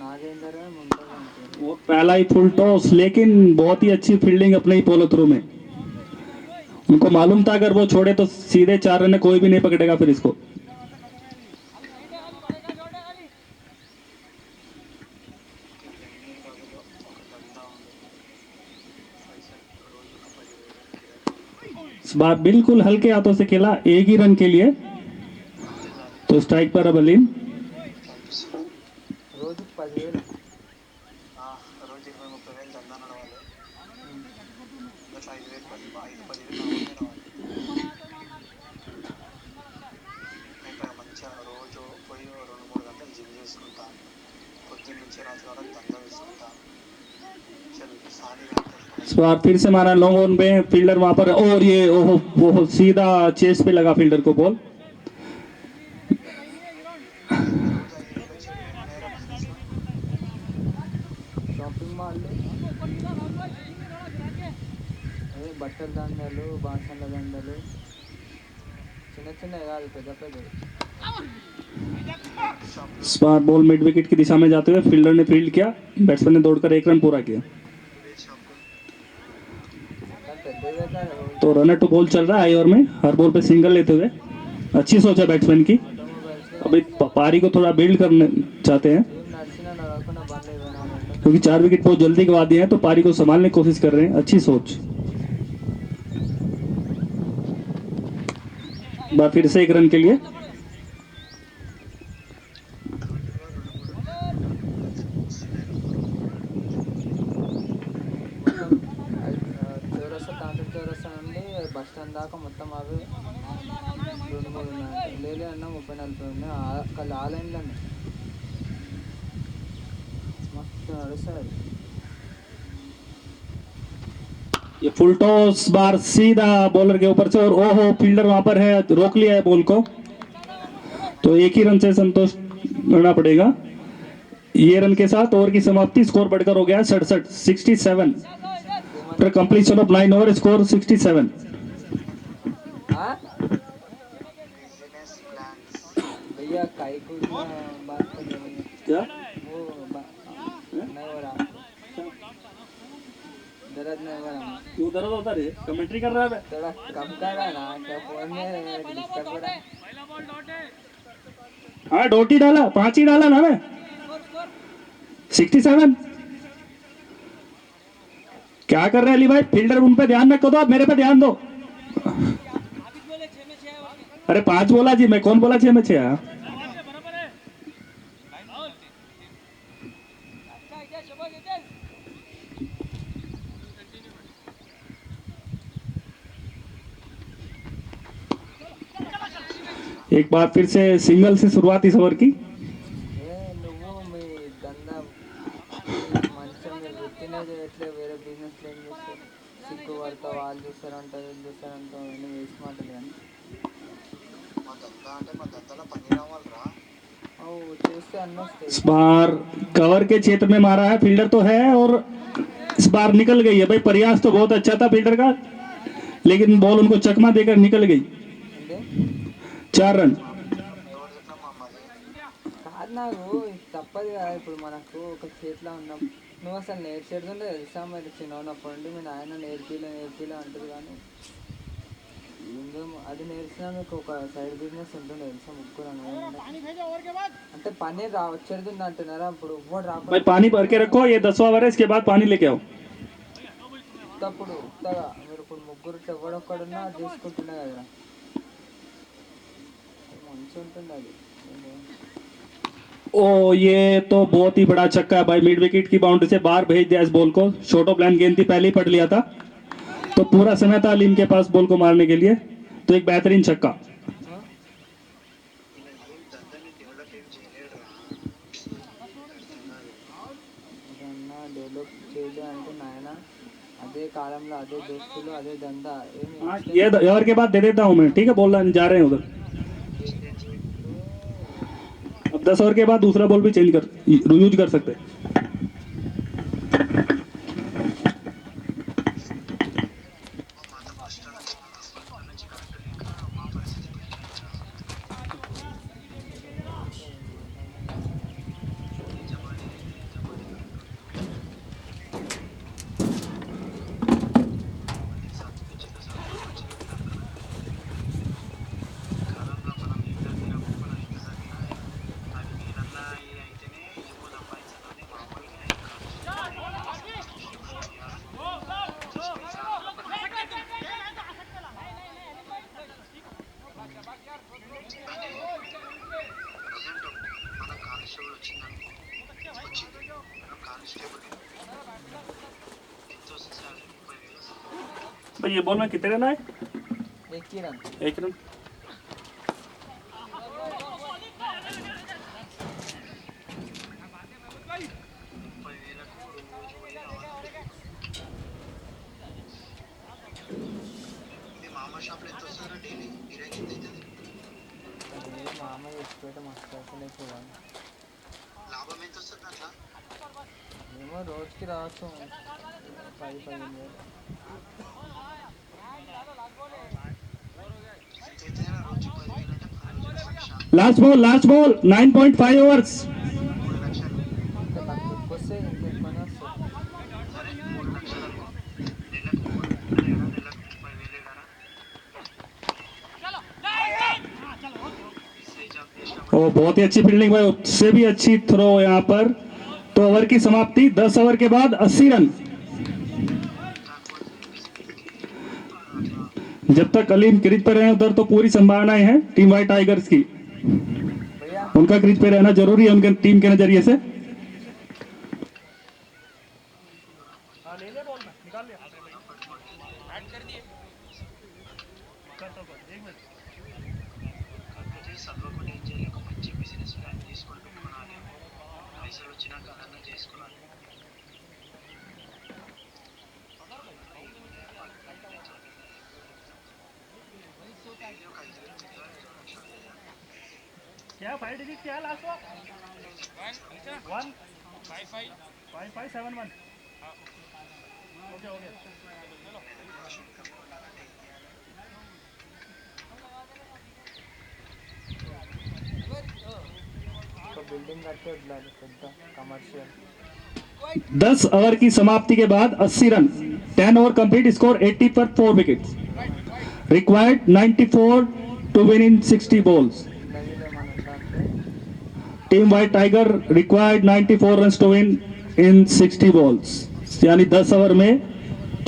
नागेंद्र है मुंबई में। वो पहला ही फुल टॉस, लेकिन बहुत ही अच्छी फील्डिंग अपने ही पोलो थ्रू में। उनको मालूम था अगर वो छोड़े तो सीधे 4 रन कोई भी नहीं पकड़ेगा फिर इसको। इस बार बिल्कुल हल्के हाथों से खेला, एक ही रन के लिए। तो स्ट्राइक पर अब अलीम। రోజు 10,000 రోజు 20-30 వేలు దందాన రావాలి. అట్లా 5,000 10,000 రావాలి. మంచిగా రోజు పోయి 2-3 గంటలు జిమ్ చేసుకుంటా, పొద్దున్న నుంచి రాత్రి వరకు దందా వేసుకుంటా. इस बार फिर से मारा लॉन्ग ऑन पे, फील्डर वहां पर, और ये ओहो वो सीधा चेस पे लगा फील्डर को बॉल। షాపింగ్ మాల్లో అదే బట్టల దండలు బాసన్ల దండలు చిన్న చిన్నవి కాదు పెద్ద పెద్దవి. इस बार बॉल मिड विकेट की दिशा में जाते हुए फील्डर ने फील्ड किया, बैट्समैन ने दौड़कर 1 रन पूरा किया। పెద్దవి కదా तो रनर टू बॉल चल रहा है हाई ओवर में, हर बॉल पे सिंगल लेते हुए। अच्छी सोच है बैट्समैन की। ఆటోమొబైల్స్ अभी पारी को थोड़ा बिल्ड करने चाहते हैं ఏం నడిచినా నడవకుండా బండ్లు ఇవ్వనా అని ఉంటుంది. क्योंकि 4 विकेट बहुत जल्दी गवा दिए हैं, तो पारी को संभालने की कोशिश कर रहे हैं। अच्छी सोच। बार फिर से 1 रन के लिए। మొత్తం చౌరస్తా తాండ్రి చౌరస్తా నుండి బస్ స్టాండ్ దాకా మొత్తం అవి 2-3 ఉన్నాయి. లేలే అన్న 30-40 ఉన్నాయి. కళ్ళు ఆ లైన్లోనే మస్తు నడుస్తుంది. ये फुल टॉस बार सीधा बॉलर के ऊपर से, और ओहो फील्डर वहां पर है, रोक लिया है बॉल को। तो एक ही रन से संतोष करना पड़ेगा। ये रन के साथ ओवर की समाप्ति। स्कोर बढ़कर हो गया 67 after completion of 9 over. Score 67। हाँ? भैया काई को बात कर रहे हैं क्या वो नहीं हो रहा, दर्द नहीं हो रहा, क्यों दर्द होता रे? कमेंट्री कर रहा है। थोड़ा कम कर रहा ना क्या फोन में डिस्टर्ब हो रहा है. हाँ डॉट ही डाला, 5 ही डाला ना मैं। 67। क्या कर रहे हैं अली भाई? फील्डर उन पे ध्यान रखो, दो आप मेरे पे ध्यान दो। अरे 5 बोला जी मैं, कौन बोला 6 में 6? एक बार फिर से सिंगल से शुरुआत इस ओवर की। నువ్వు మీ దందా మంచిగా మీరు వృత్తినే చేయట్లే, వేరే బిజినెస్ ఏం చేస్తారు? సిగ్గు పడతావు, వాళ్ళు చూస్తారంట వీళ్ళు చూస్తారంట, అన్నీ వేసి మాటలు కానీ మా దందా అంటే మా దందాలో పని రావాలిరా. అవు చేస్తే అన్నీ వస్తాయి. इस बार कवर के क्षेत्र में मारा है, फील्डर तो है और इस बार निकल गई है। भाई प्रयास तो बहुत अच्छा था फील्डर का, लेकिन बॉल उनको चकमा देकर निकल गई। అంటే 4 रन। ఎవరు చెప్పినా మా అమ్మది. కాదు నాకు తప్పదు కదా. ఇప్పుడు మనకు ఒక చేతిలో ఉన్నాం, నువ్వు అసలు నేర్చేడుతుంటే తెలుసా? మరి చిన్నప్పటి నుండి మీ నాయన నేర్పిలే అంటుంది కానీ ఏందో అది నేర్చినా మీకు ఒక సైడ్ బిజినెస్ ఉంటుంది తెలుసా? ముగ్గురు అంటే పని వచ్చేడుతుంది అంటున్నారా? ఇప్పుడు ఎవ్వడు भाई రాకపోతే पानी भर के रखो, ये 10वां ओवर है, इसके बाद पानी लेके आओ। ఉత్తప్పుడు ఉత్తగా మీరు ఇప్పుడు ముగ్గురు ఎవడొక్కడున్నా అది చేసుకుంటున్నా కదా, మంచిగా ఉంటుంది అది. ओ ये तो बहुत ही बड़ा छक्का है भाई। मिड विकेट की बाउंड्री से बाहर भेज दिया इस बॉल को। शॉर्ट ऑफ लाइन गेंद थी, पहले ही पढ़ लिया था, तो पूरा समय था अलीम के पास बॉल को मारने के लिए। तो एक बेहतरीन छक्का। దందాని డెవలప్ ఏం చేయలేడురా. ఏదన్నా డెవలప్ చేయలే అంటే నాయన అదే కాలంలో అదే దోస్తులు అదే దందా ఏమి हाँ, ये ओवर के बाद दे देता हूँ मैं, ठीक है? बोल जा रहे हैं उधर। अब 10 ओवर के बाद दूसरा बॉल भी चेंज कर यूज कर सकते हैं। మాతో ఫస్ట్ నుంచి కరెక్ట్ లేక మా పరిస్థితి కాలంలో మనం ఇంకా తినము, మనం ఇంకా చదివినా అది మీరన్నా అయితేనే ఎక్కువ సంపాదించాలని మామూలుగా ప్రజెంట్ మన కానిస్టేబుల్ వచ్చిందనుకో, వచ్చింది మనం కానిస్టేబుల్ ఎంత వస్తుంది సార్? 30,000 వస్తుంది. भाई ये बॉल में कितने रन आए? ఎక్కిరా 1 रन। మీ మామ షాప్లో ఎంత వస్తారా డైలీ? గిరాకీ ఎంత అవుతుంది? మా అమ్మ తెచ్చిపెట్టే మస్తు అసలు చూడాలి. లాభం ఎంత వస్తుంది అట్లా? ఏమో రోజుకి రావచ్చు 10-15 వేలు. ఎంతైతే రోజు 10,000 అంటే 10 రోజులు లక్ష. Last ball 9.5 overs. 3 లక్షలు. ఇంకా తక్కువ వస్తే ఇంకా ఎక్కువనే వస్తుంది. సరే 3 లక్షలు అనుకో. నెలకు 3 అంటే నెలకు 30,000 ఏడారా? ओ बहुत ही अच्छी फील्डिंग भाई, उससे भी अच्छी थ्रो यहाँ पर। तो ओवर की समाप्ति, 10 ओवर के बाद 80 रन। जब तक कलीम क्रीज पर रहे उधर तो पूरी संभावनाएं हैं टीम वाइट टाइगर्स की। भैया उनका क्रीज पे रहना जरूरी है उनके टीम के नजरिए से। కాకపోతే చదవకుండా ఏం చేయలేక మంచి బిజినెస్ ప్లాన్ తీసుకొని పెట్టుకోవాలి. పైసలు వచ్చినాక అదన్నా చేసుకోవాలి. क्या 5 डिजिट क्या लास्ट वन 5571 ओके ओके। ఒక బిల్డింగ్ కట్టే వదిలాలి పెద్ద కమర్షియల్. 10 ओवर की समाप्ति के बाद 80 रन, 10 ओवर कंप्लीट, स्कोर 80 पर 4 wickets, required 94 to win in 60 balls. ఇళ్ళలో ఏమైనా ఉందా అంటే team white tiger required 94 run to win in 60 balls, यानी 10 ओवर में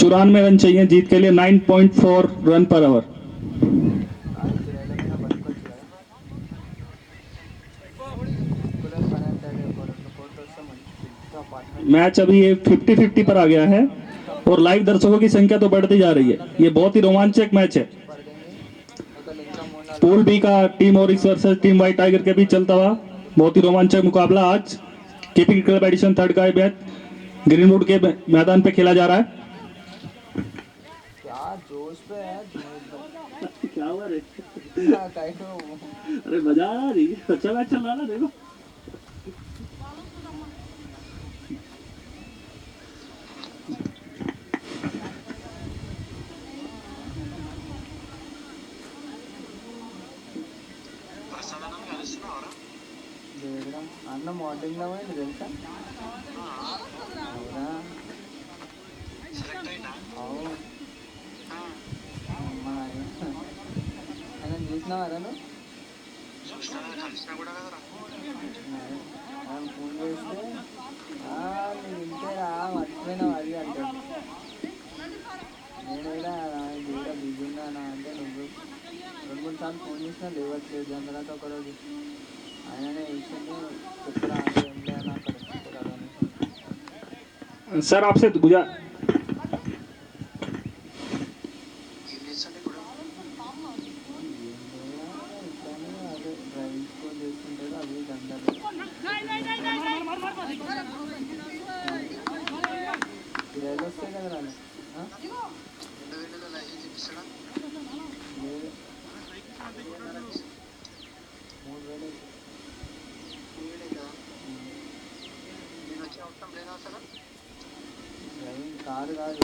94 रन चाहिए जीत के लिए, 9.4 रन पर ओवर। ఆ కిరాయిల మీద బతకొచ్చు కదా. కూలర్ పని అంటాడు, ఒక 2 కోట్లు వస్తే మంచి పెద్ద అపార్ట్మెంట్. मैच अभी ये 50-50 पर आ गया है और लाइव दर्शकों की संख्या तो बढ़ती जा रही है। ये बहुत ही रोमांचक मैच है। పడింది ఒకళ్ళు ఇంకా 3-4 पूल बी का team Oryx versus team white tiger के बीच चलता हुआ बहुत ही रोमांचक मुकाबला आज केपी क्रिकेट एडिशन 3rd का मैच ग्रीनवुड के मैदान पे खेला जा रहा है। क्या जोश पे है क्या हुआ रे? काइटो. अरे मजा आ रही है, अच्छा मैच चल रहा है, देखो। ప్రసాదానం కలుస్తున్నావరా? లేదురా అన్న మార్నింగ్లో పోయింది తెలుసా. అవునా సెలెక్ట్ అయినా? అవును. మన ఆయన చూసినావారా నువ్వు. చూసినా కలిసినా కూడా కదరా. ఆయన ఫోన్ చేస్తే నేను ఇంతేరా మర్చిపోయినావు అది అంటాడు. నేను కూడా బిజీ ఉన్నానా అంటే నువ్వు 2-3 సార్లు ఫోన్ చేసినా లేవట్లేదు. దాని తర్వాత ఒకరోజు ఆయననే విషయంలో చెప్పురా అంటే ఏం లేదు అక్కడ కదా అని. सर आपसे गुजार ఏం చేస్తాను ఇప్పుడు? ఇట్లానే అదే డ్రైవింగ్ స్కూల్ చేసుకుంటాడు అవి దండలు. కిరాయిలు వస్తాయి కదా రాను. 2000 లైసెన్స్ ఇప్పిస్తాడా? లేదు 3000 వీడే కదా. నేను వచ్చే అవసరం లేదా అసలు? డ్రైవింగ్ కారు కాదు.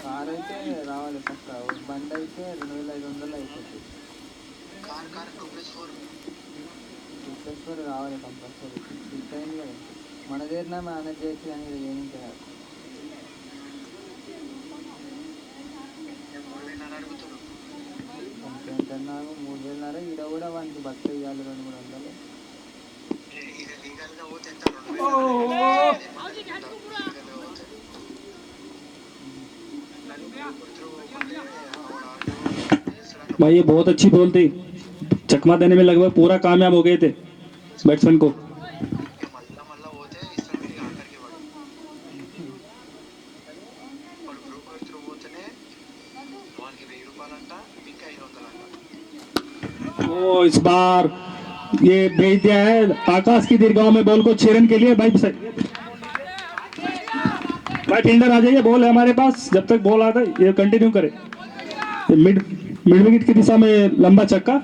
కారు అయితే రావాలి పక్క. బండి అయితే 2500 అయిపోతుంది. కార్ 2+4 రిక్వెస్ట్ రావాలి కంపల్సరీ. ఫిక్స్ అయింది కదా. మన దగ్గర మేనేజ్ చేయొచ్చు కానీ ఇది ఏమి కాదు. 3000 అడుగుతాడు. ఎంతన్నారు 3000 ఈడ కూడా వానికి బస్సు ఇవ్వాలి 200-300. ఇది లీగల్గా పోతే ఎంత? 2000 भाई ये बहुत अच्छी बॉल थी, चकमा देने में लगभग पूरा कामयाब हो गए थे बैट्समैन को। మళ్ళా మళ్ళా పోతే ఇస్తాను మీరు ఆఖరికి వాడు బ్రోకర్ త్రూ పోతేనే వానికి 1000 రూపాయలంట, ఇంకా 500 అంట. ओ इस बार ये भेज दिया है आकाश की दीर्घाओं में बॉल को 6 रन के लिए। भाई भाई फील्डर आ जाइए, बॉल है हमारे पास, जब तक बॉल आता है ये कंटिन्यू करे। मिड मिड विकेट की दिशा में लंबा छक्का,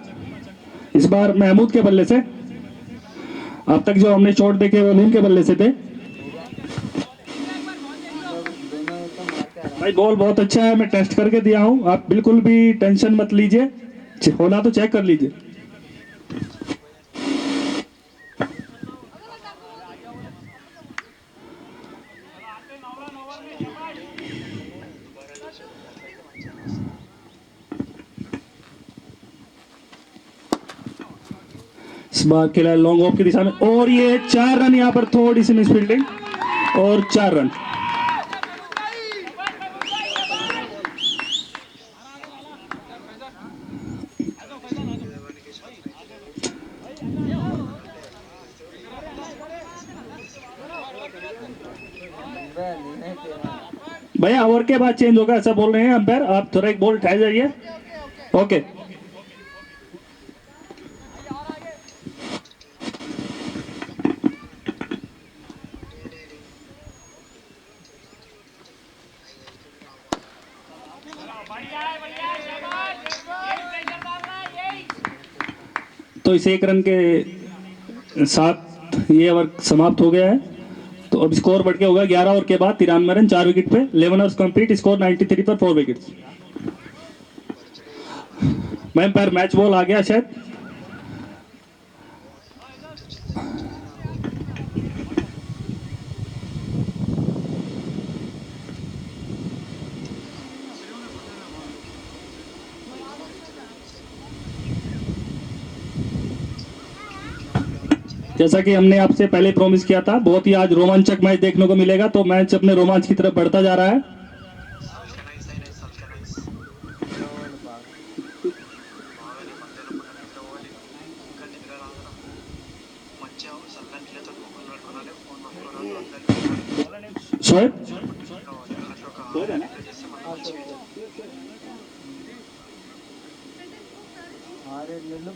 इस बार महमूद के बल्ले से। अब तक जो हमने शॉट देखे वो नीम के बल्ले से थे। दोनों एकदम मारते आ रहा. भाई बॉल बहुत अच्छा है, मैं टेस्ट करके दिया हूँ, आप बिल्कुल भी टेंशन मत लीजिए, होना तो चेक कर लीजिए। इस बार खेला लॉन्ग ऑफ की दिशा में और ये 4 रन, यहाँ पर थोड़ी सी मिसफील्डिंग और 4 रन। भैया ओवर के बाद चेंज होगा ऐसा बोल रहे हैं अंपायर, आप थोड़ा एक बॉल उठाए जाइए। ओके तो इस 1 रन के साथ ये ओवर समाप्त हो गया है। तो अब स्कोर बढ़ के होगा 11 ओवर के बाद 93 रन 4 विकेट पे। 11 ओवर्स कंप्लीट, स्कोर 93 पर 4 विकेट्स। मैम पर मैच बॉल आ गया शायद। जैसा कि हमने आपसे पहले प्रॉमिस किया था, बहुत ही आज रोमांचक मैच देखने को मिलेगा। तो मैच अपने रोमांच की तरफ बढ़ता जा रहा है। शोएब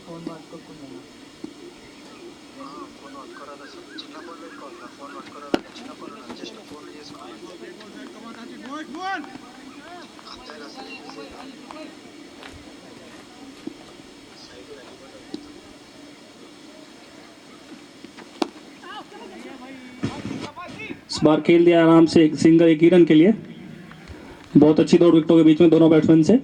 ఫోన్ పట్టుకోకుండా इस बार खेल दिया आराम से, एक सिंगल 1 ही रन के लिए। बहुत अच्छी 2 विकेटों के बीच में दोनों बैट्समैन से।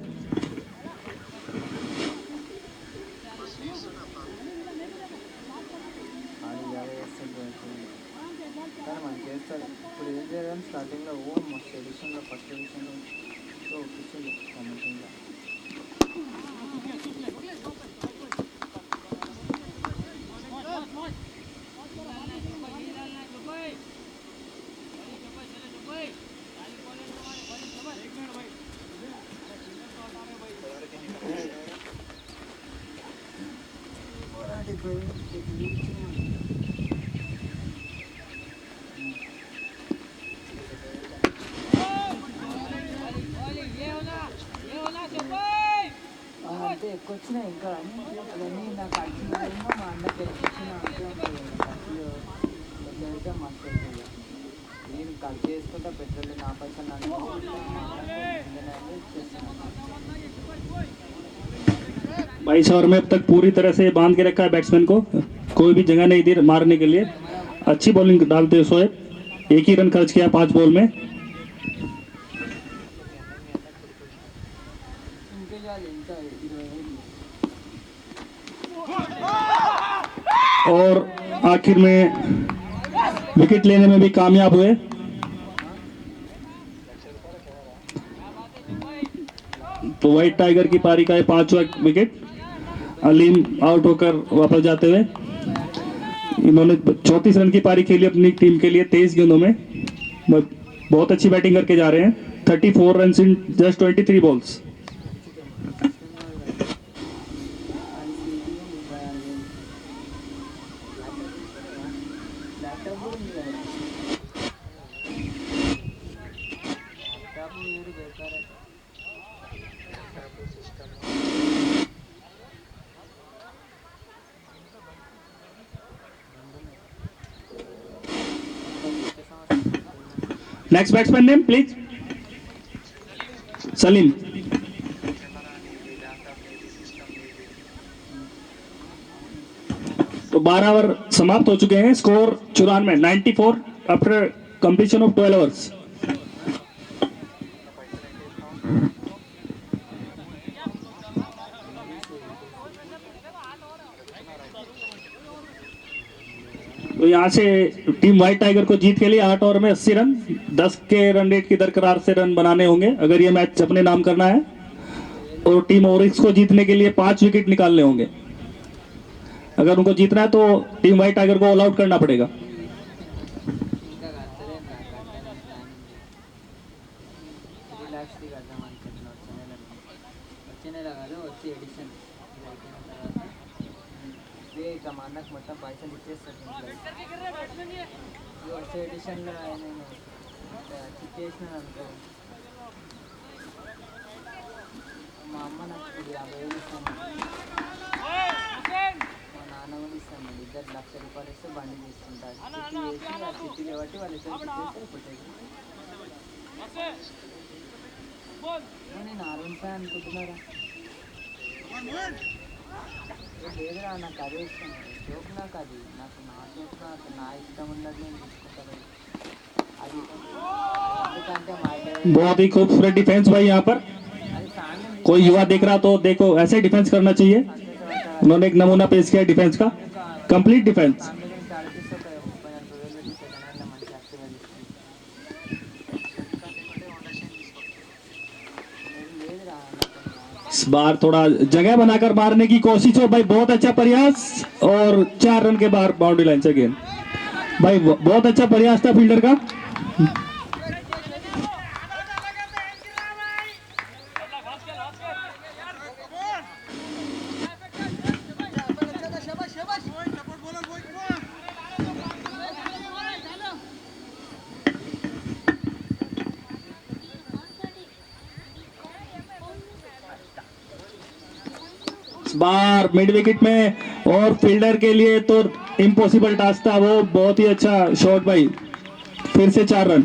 స్టార్టింగ్లో మస్తు ఎడిషన్లో ఫస్ట్ ఎడిషన్లో ఒప్పించింది కమిషన్లో. అంటే ఎక్కువ వచ్చినాయి ఇంకా అవన్నీ నాకు అడిగినాయేమో మా అన్నకి వచ్చిన అంటే ఖర్చులు అయితే మాట్లాడుతుంది. నేను ఖర్చు చేసుకుంటా పెట్రోల్ నా పైసలు నన్ను చేస్తున్నాను. 22 ओवर में अब तक पूरी तरह से बांध के रखा है बैट्समैन को, कोई भी जगह नहीं दी मारने के लिए। अच्छी बॉलिंग डालते हुए शोएब, 1 ही रन खर्च किया 5 बॉल में। और आखिर में विकेट लेने में भी कामयाब हुए। तो व्हाइट टाइगर की पारी का 5वां विकेट। अलीम आउट होकर वापस जाते हुए इन्होंने 34 रन की पारी खेली अपनी टीम के लिए 23 गेंदों में। बहुत अच्छी बैटिंग करके जा रहे हैं। 34 run in just 23 balls. Next batsman name please. Salim. तो 12 ओवर समाप्त हो चुके हैं। Score 94, 94 after completion of 12 overs. तो यहाँ से टीम व्हाइट टाइगर को जीत के लिए 8 ओवर में 80 रन 10 के रन रेट की दरकरार से रन बनाने होंगे अगर ये मैच अपने नाम करना है। और टीम ओरिक्स को जीतने के लिए 5 विकेट निकालने होंगे। अगर उनको जीतना है तो टीम वाइट टाइगर को ऑल आउट करना पड़ेगा. ఇంకా కడతలేం రా కట్టడానికి ప్లానింగ్ రిలాక్స్గా కడదాం అనుకుంటున్నాం వచ్చే నెల కాదు వచ్చే ఎడిషన్ ఇది అయిపోయిన తర్వాత ఇదే ఇక మా అన్నకు మొత్తం పైసలు ఇచ్చేస్తాడు ఇది వచ్చే ఎడిషన్లో నేను చిట్టేసినాను అనుకో మా అమ్మ నాకు ఇప్పుడు 50,000 ఇస్తాను మా నాన్న కూడా ఇస్తాను ఇద్దరు ₹1,00,000 ఇస్తే బండి తీసుకుంటారు చిట్టి వేసి ఆ చిట్టి కాబట్టి వాళ్ళు ఇద్దరు చిట్టేస్తే పుట్టేది నేను ఆరుంటాయి అనుకుంటున్నారా లేదురా నాకు అదే ఇష్టం షోక్ నాకు అది నాకు నా షోక్ నాకు నా ఇష్టం ఉన్నది నేను తీసుకుంటాను అది ఎందుకంటే మా बहुत ही खूबसूरत डिफेंस भाई यहाँ पर. అది ఫ్యామిలీ कोई युवा देख रहा तो देखो ऐसे डिफेंस करना चाहिए. उन्होंने एक नमूना पेश किया डिफेंस का. Complete defence. ఫ్యామిలీ గురించి ఆలోచిస్తే ఒక 30,000-40,000 పెట్టి సెకండ్ హ్యాండ్లో మంచి యాక్టివ్గా తీసుకుంటాను లేదురా इस बार थोड़ा जगह बनाकर मारने की कोशिश हो भाई. बहुत अच्छा प्रयास और 4 रन के बाहर बाउंड्री लाइन से गेंद. भाई बहुत अच्छा प्रयास था फील्डर का. इस बार मिड विकेट में और फील्डर के लिए तो इम्पॉसिबल टास्क था वो. बहुत ही अच्छा शॉट भाई. फिर से 4 रन.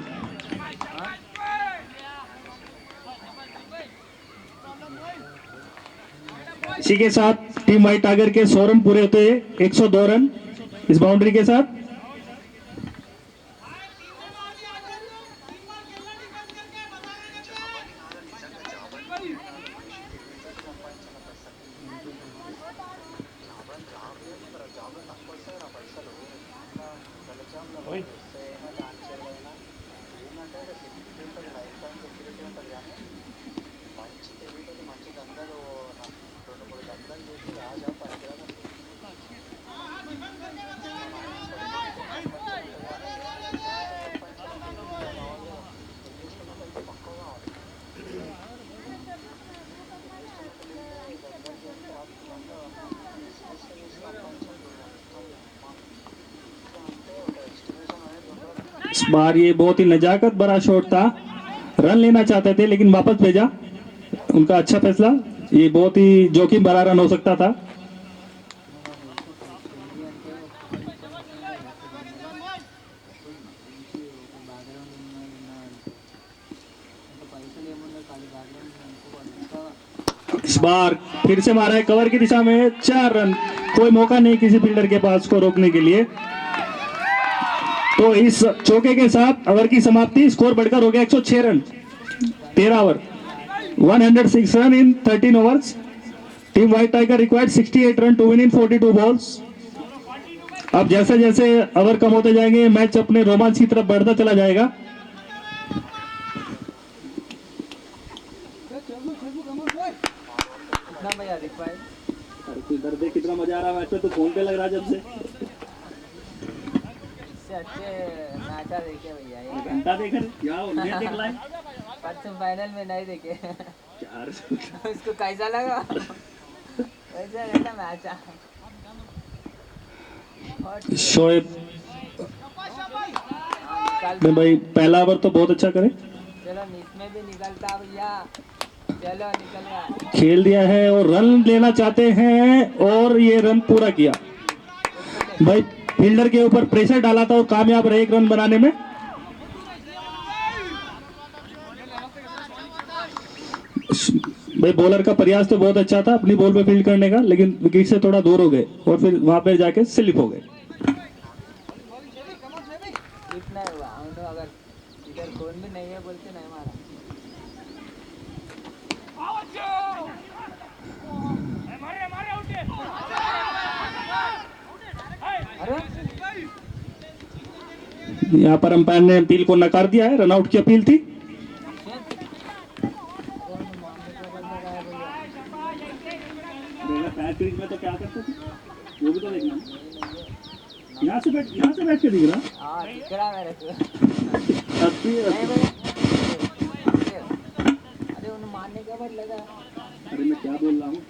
इसी के साथ टीम व्हाइट टाइगर के 100 रन पूरे होते हैं. 102 रन इस बाउंड्री के साथ. इस बार ये बहुत ही नजाकत भरा शॉट था. रन लेना चाहते थे लेकिन वापस भेजा. उनका अच्छा फैसला. ये बहुत ही जोखिम भरा रन हो सकता था. इस बार फिर से मारा है कवर की दिशा में. 4 रन. कोई मौका नहीं किसी फील्डर के पास को रोकने के लिए. तो इस चौके के साथ ओवर की समाप्ति. स्कोर बढ़कर हो गया 106 run. 13 over 106 run in 13 overs. Team white tiger required 68 run to win in 42 balls. अब जैसे जैसे ओवर कम होते जाएंगे मैच अपने रोमांच की तरफ बढ़ता चला जाएगा. कितना भैया रिक्वायर्ड इधर देख कितना मजा आ रहा है मैच में. तो फोन पे लग रहा है जब से. इससे अच्छे मैचा देखे भैया ये घंटा देख क्या देख लाए. परसों फाइनल में नहीं देखे 4 उसको कैसा लगा वैसे रहता मैच शोएब निकल भाई पहला ओवर तो बहुत अच्छा करे. चलो इसमें भी निकलता भैया चलो निकल गया खेल दिया है और रन लेना चाहते हैं और ये रन पूरा किया. भाई फील्डर के ऊपर प्रेशर डाला था और कामयाब रहे 1 रन बनाने में. भाई बॉलर का प्रयास तो बहुत अच्छा था अपनी बॉल पे फील्ड करने का लेकिन विकेट से थोड़ा दूर हो गए और फिर वहां पे जाके स्लिप हो गए. इतना हुआ हम तो अगर इधर कौन भी नहीं है बोलते नहीं मारा अरे यहाँ पर अंपायर ने अपील को नकार दिया है. रनआउट की अपील थी. में तो क्या करते थे वो भी तो देखना यहाँ से बैठ के दिख रहा दिख रहा मेरे को असली नहीं भैया अरे उन्हें मारने का बाद लगा अरे मैं क्या बोल रहा हूँ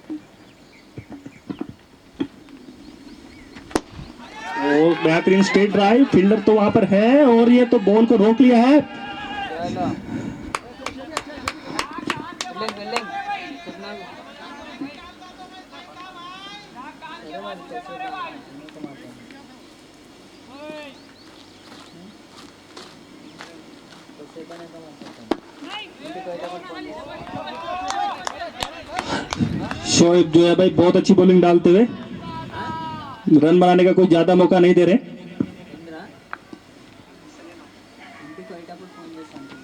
ओ बेहतरीन स्ट्रेट ड्राइव फील्डर तो वहां पर है और ये तो बॉल को रोक लिया है चलो बिल्डिंग कितना अरे मैं कैसे नहीं तो मारता तो से बने तो मारता मुझे कोई तो फोन शोएब जो है भाई बहुत अच्छी बॉलिंग डालते हुए रन बनाने का कोई ज्यादा मौका नहीं दे रहे इंद्रा मुझे कोई तो फोन दे समथिंग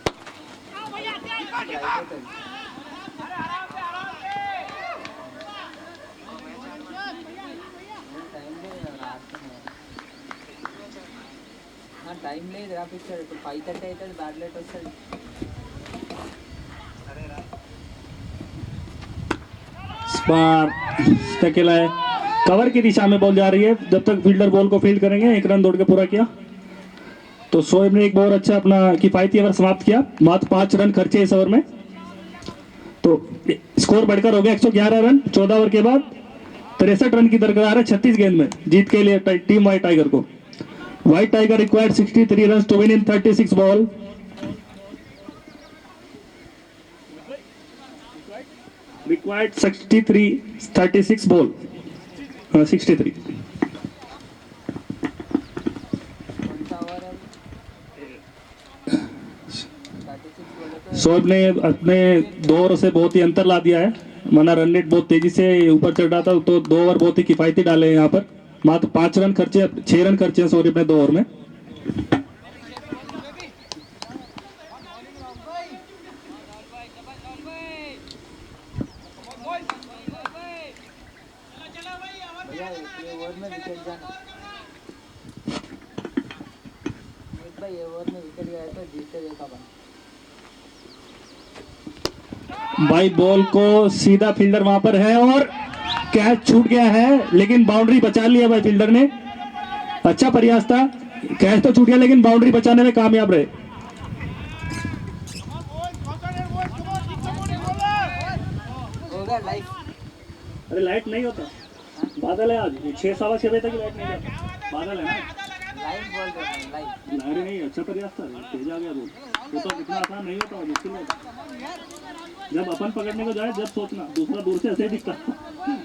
టైం లేదు రాపిస్తాడు ఇప్పుడు 5:30 అవుతుంది బ్యాడ్ లైట్ వస్తుంది स्पार टकेला है कवर की दिशा में बॉल जा रही है जब तक फील्डर बॉल को फील्ड करेंगे 1 रन दौड़ के पूरा किया तो शोएब ने एक बहुत अच्छा अपना किफायती ओवर समाप्त किया मात्र 5 रन खर्चे इस ओवर में तो स्कोर बढ़कर हो गया 111 रन 14 ओवर के बाद 63 रन की दरकिनार है 36 गेंद में जीत के लिए टीम व्हाइट टाइगर को white tiger required 63 run to win in 36 ball required 36 ball 63 Shoaib ने अपने 2 ओवर से बहुत ही अंतर ला दिया है माना रन रेट बहुत तेजी से ऊपर चढ़ रहा था तो 2 ओवर बहुत ही किफायती डाले हैं यहाँ पर मात्र 5 रन खर्चे 6 रन खर्चे सॉरी अपने 2 ओवर में भैया ये ओवर में विकेट जाना एक भाई ये ओवर में विकेट गया तो जीतते देखा अपन भाई बॉल को सीधा फील्डर वहां पर है और कैच छूट गया है लेकिन बाउंड्री बचा लिया भाई फील्डर ने अच्छा प्रयास था कैच तो छूट गया लेकिन बाउंड्री बचाने में कामयाब रहे होगा लाइफ अरे लाइट नहीं होता बादल है आज 6-6:15 बजे तक लाइट नहीं होता बादल है ना लाइफ बोल रहे हैं लाइफ अरे नहीं अच्छा प्रयास था तेज आ गया वो तो इतना आसान नहीं होता मुश्किल होता जब अपन पकड़ने को जाए जब सोचना दूसरा दूर से ऐसे ही दिखता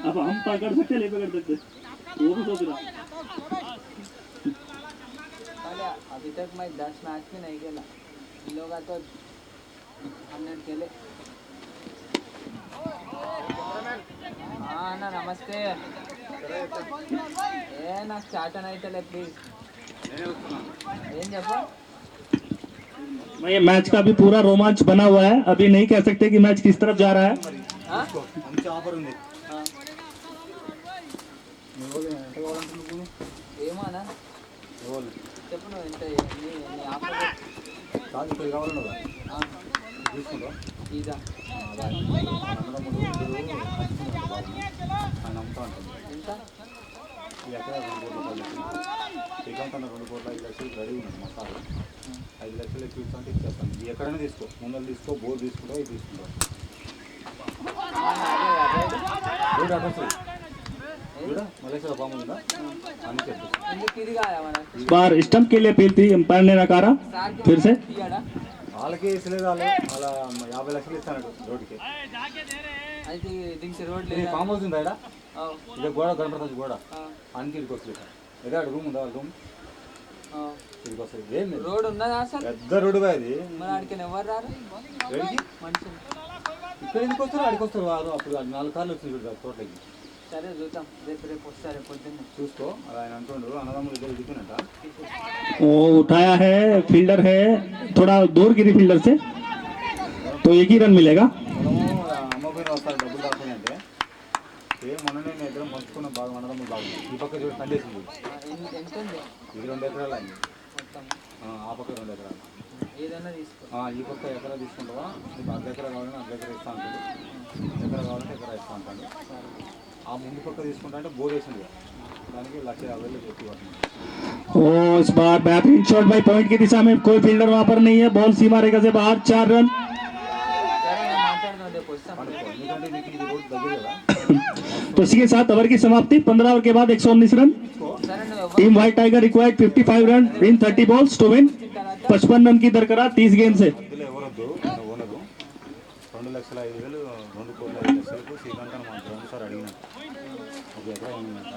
अब हम पकड़ सकते नहीं पकड़ सकते वो भी सोच रहा पहले अभी तक मैं 10 मैच में नहीं खेला इन लोग तो 100 खेले हाँ ना नमस्ते ఏ నాకు చాట్ అని అయితే ప్లీజ్ ఏం చెప్పు मैं ये मैच का भी पूरा रोमांच बना हुआ है अभी नहीं कह सकते कि मैच किस तरफ जा रहा है ఏమోనా చెప్పు నువ్వు ఎంత ఇదా ఎంత శ్రీకాంత్ అన్న 2 కోట్ల 5 లక్షలు రెడీ ఉన్నాడు మసాలా 5 లక్షలు ఇచ్చి ఇచ్చేస్తాను ఎక్కడైనా తీసుకో ముందర తీసుకో బోర్ తీసుకుంటా ఇది తీసుకుంటా రోడ్ అడ్రస్ చూడ మలేషియా ఫామ్ ఉందా అని చెప్పు ఎందుకు ఇది కాదా మనకు इस बार स्टंप के लिए अपील थी अंपायर ने नकारा फिर से ఇయ్యాడా వాళ్ళకి ఇసలేదు వాళ్ళు అలా 50 లక్షలు ఇస్తానట రోడ్కి అయితే దీనికి రోడ్ ఇది లేదా ఫామ్ హౌస్ ఉందా ఇక్కడ ఆ, ఇది గోడ గణపతి గోడ ఆ, అనికి ఇక్కడికి వస్తుంది ఏదో రూమ్ ఉందా రూమ్ ఆ. ఇక్కడికి వస్తుంది ఏం లేదు రోడ్ ఉన్నదా అసలు పెద్ద రోడ్డు అది మరి ఆడికి ఎవరు రారు ఏడికి మనుషులు ఇక్కడ ఎందుకు వస్తారు అడిగి వస్తారు వారు అప్పుడు 4 కార్లు వచ్చింది చూడు తోటలకి సరే చూద్దాం రేపు వస్తా రేపు పొద్దున్న చూసుకో అలా ఆయన అంటుండ్రు అన్నదమ్ములు ఇద్దరు ఇదిపోయినట్ట वो उठाया है फील्डर है थोड़ा दूर गिरी फील्डर से तो एक ही रन मिलेगा పొలము అమ్మపోయిన వస్తారు డబ్బులు దాచుకుని అంటే మొన్ననే నేను ఇద్దరం పంచుకున్న బాగా అన్నదమ్ములు బాగుంది ఈ పక్క చూడు సండేసింది ఎంత ఉంది ఇది 2 ఎకరాలు అయింది మొత్తం ఆ పక్క 2 ఎకరాలు ఏదైనా తీసుకో ఈ పక్క ఎకరా తీసుకుంటావా నీకు 1/2 ఎకరా కావాలని 1/2 ఎకరా ఇస్తా అంటాడు ఎకరా కావాలంటే ఎకరా ఇస్తా అంటాడు ఆ ముందు పక్క తీసుకుంటా అంటే బోర్ వేసింది దానికి 1,50,000 చెప్తున్నారు. ओ इस बार बेहतरीन शॉट भाई, पॉइंट की दिशा में कोई फील्डर वहां पर नहीं है, बॉल सीमा रेखा से बाहर, 4 रन। సరే మాట్లాడదాం రేపు వస్తాం. ఎందుకంటే నీకు ఇది రోడ్ దగ్గర కదా. तो इसी के साथ ओवर की समाप्ति, 15 ओवर के बाद 119 रन। సరే నువ్వు ఎవరు team white tiger required 55 run in 30 balls to win 55 run की दरकरार 30 गेंद से। మధ్యలో ఎవరొద్దు, ఓనరు 2,05,000 2,05,00,000కు శ్రీకాంత్ అని మన రెండుసార్లు అడిగినాడు. ఒక ఎకరా ఉందంట.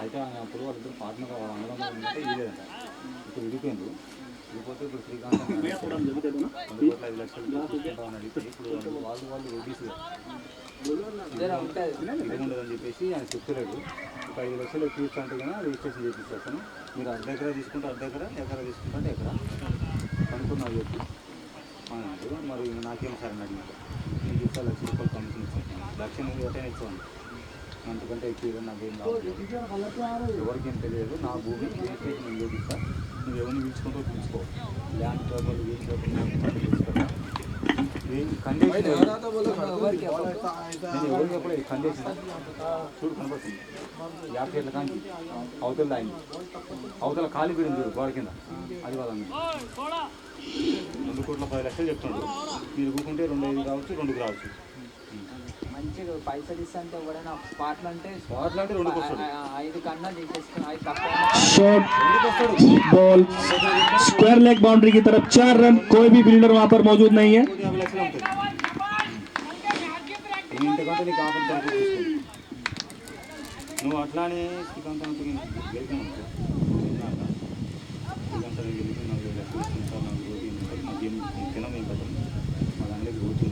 అయితే ఆయన అప్పుడు వాళ్ళిద్దరు పార్ట్నర్ అందరం ఉందంటే ఇదేదంట. ఇప్పుడు విడిపోయింది. విడిపోతే ఇప్పుడు శ్రీకాంత్ అని 2,05,00,000 తీసుకుంటామని అడిగితే ఇప్పుడు వాళ్ళు రెడ్డిస్ జర ఉంటుంది. ఇది ఉండదని చెప్పేసి ఆయన చెప్తలేడు. ఒక 5 లక్షలు ఎక్కువ అంటే కన్నా రిజిస్ట్రేషన్ చేపిస్తాను. మీరు అర్ధ ఎకరా తీసుకుంటే అర్ధ ఎకరా, ఎకరా తీసుకుంటే ఎకరా అనుకున్నా చెప్పి అన్నాడు. మరి నాకేం సార్ అని అడిగితే నేను చూస్తా 1,00,000 రూపాయలు కమిషన్ ఇస్తాను. 1,00,000 నుండి ఒకటే ఇచ్చాను. అంతకంటే ఎక్కువ నాకేం కావాలి, ఎవరికేం తెలియదు. నా భూమి రిజిస్ట్రేషన్ నేను చేపిస్తా, నువ్వు ఎవరిని పిలుచుకుంటూ పిలుచుకో. ల్యాండ్ పేపర్లు ఏం పేపర్లు తీసుకుంటా. కండిషన్ ఎవరికి నేను ఎవరికి చెప్పలేదు. కండిషన్ చూడు కనపడుతుంది. 50 ఏళ్ళ కానీ అవతల లైన్ అవతల ఖాళీ పీడింది చూడు గోడ కింద, అది వాళ్ళని 2,10,00,000 చెప్తున్నాడు. మీరు కూకుంటే 2,500 కావచ్చు, 2కి రావచ్చు. మంచిగా పైసలు ఇస్తా అంటే ఎవడైనా స్పాట్లు అంటే స్పాట్లు అంటే 2కి వస్తాడు. 5 కన్నా తీసేసుకుని 5 తక్కువ शॉट 2కి వస్తాడు. बॉल स्क्वायर लेग बाउंड्री की तरफ, 4 रन, कोई भी फील्डर वहां पर मौजूद नहीं है। 50,00,000 ఉంటుంది. ఇంతకంటే నీకు ఆపద తీసుకో. నువ్వు అట్లానే శ్రీకాంత్ గెలిపాను అనుకో. శ్రీకాంత్ గెలిపి 40,00,000 తీసుకుంటాను. నాకు రోజు మాకేం తినమేం కదా, మా దాంట్లోకి రోజు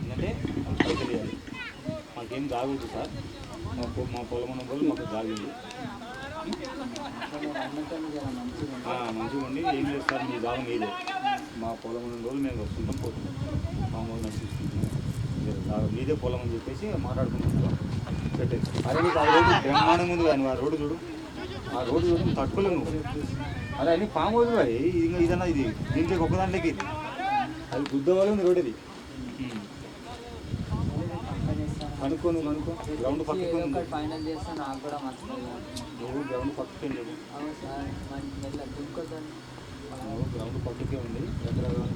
ఎందుకంటే పైసలు ఇవ్వాలి. మాకేం కాకూడదు సార్. మా పొలం ఉన్న వాళ్ళు మాకు కాలేదు. మంచిగా ఉండి ఏం లేదు సార్, మీ జాబ్ మీదే. మా పొలం ఉన్న రోజులు మేము వస్తుంటాం, పోతున్నాం. మా ఊరు నడిపిస్తున్నాం, మీదే పొలం అని చెప్పేసి మాట్లాడుకుంటున్నాం. పెట్టేసి అరే నీకు ఆ రోడ్డు బ్రహ్మాండం ఉంది కానీ ఆ రోడ్డు చూడు, ఆ రోడ్డు చూడు తట్టుకోలేవు నువ్వు. అదే అన్ని ఫామ్ హౌస్ అది ఇదన్నా, ఇది దీంట్లోకి ఒక్క దాంట్లోకి ఇది అది గుద్దవాళ్ళు ఉంది రోడ్. ఇది కనుక్కో, నువ్వు కనుక్కో. గ్రౌండ్ పక్కకు ఫైనల్ చేస్తే నాకు కూడా మర్చిపోయాను. నువ్వు గ్రౌండ్ పక్కకే లేవు. అవును సార్, మెల్ల దుంకొద్దని. నువ్వు గ్రౌండ్ పక్కకే ఉంది. ఎక్కడ ఉంది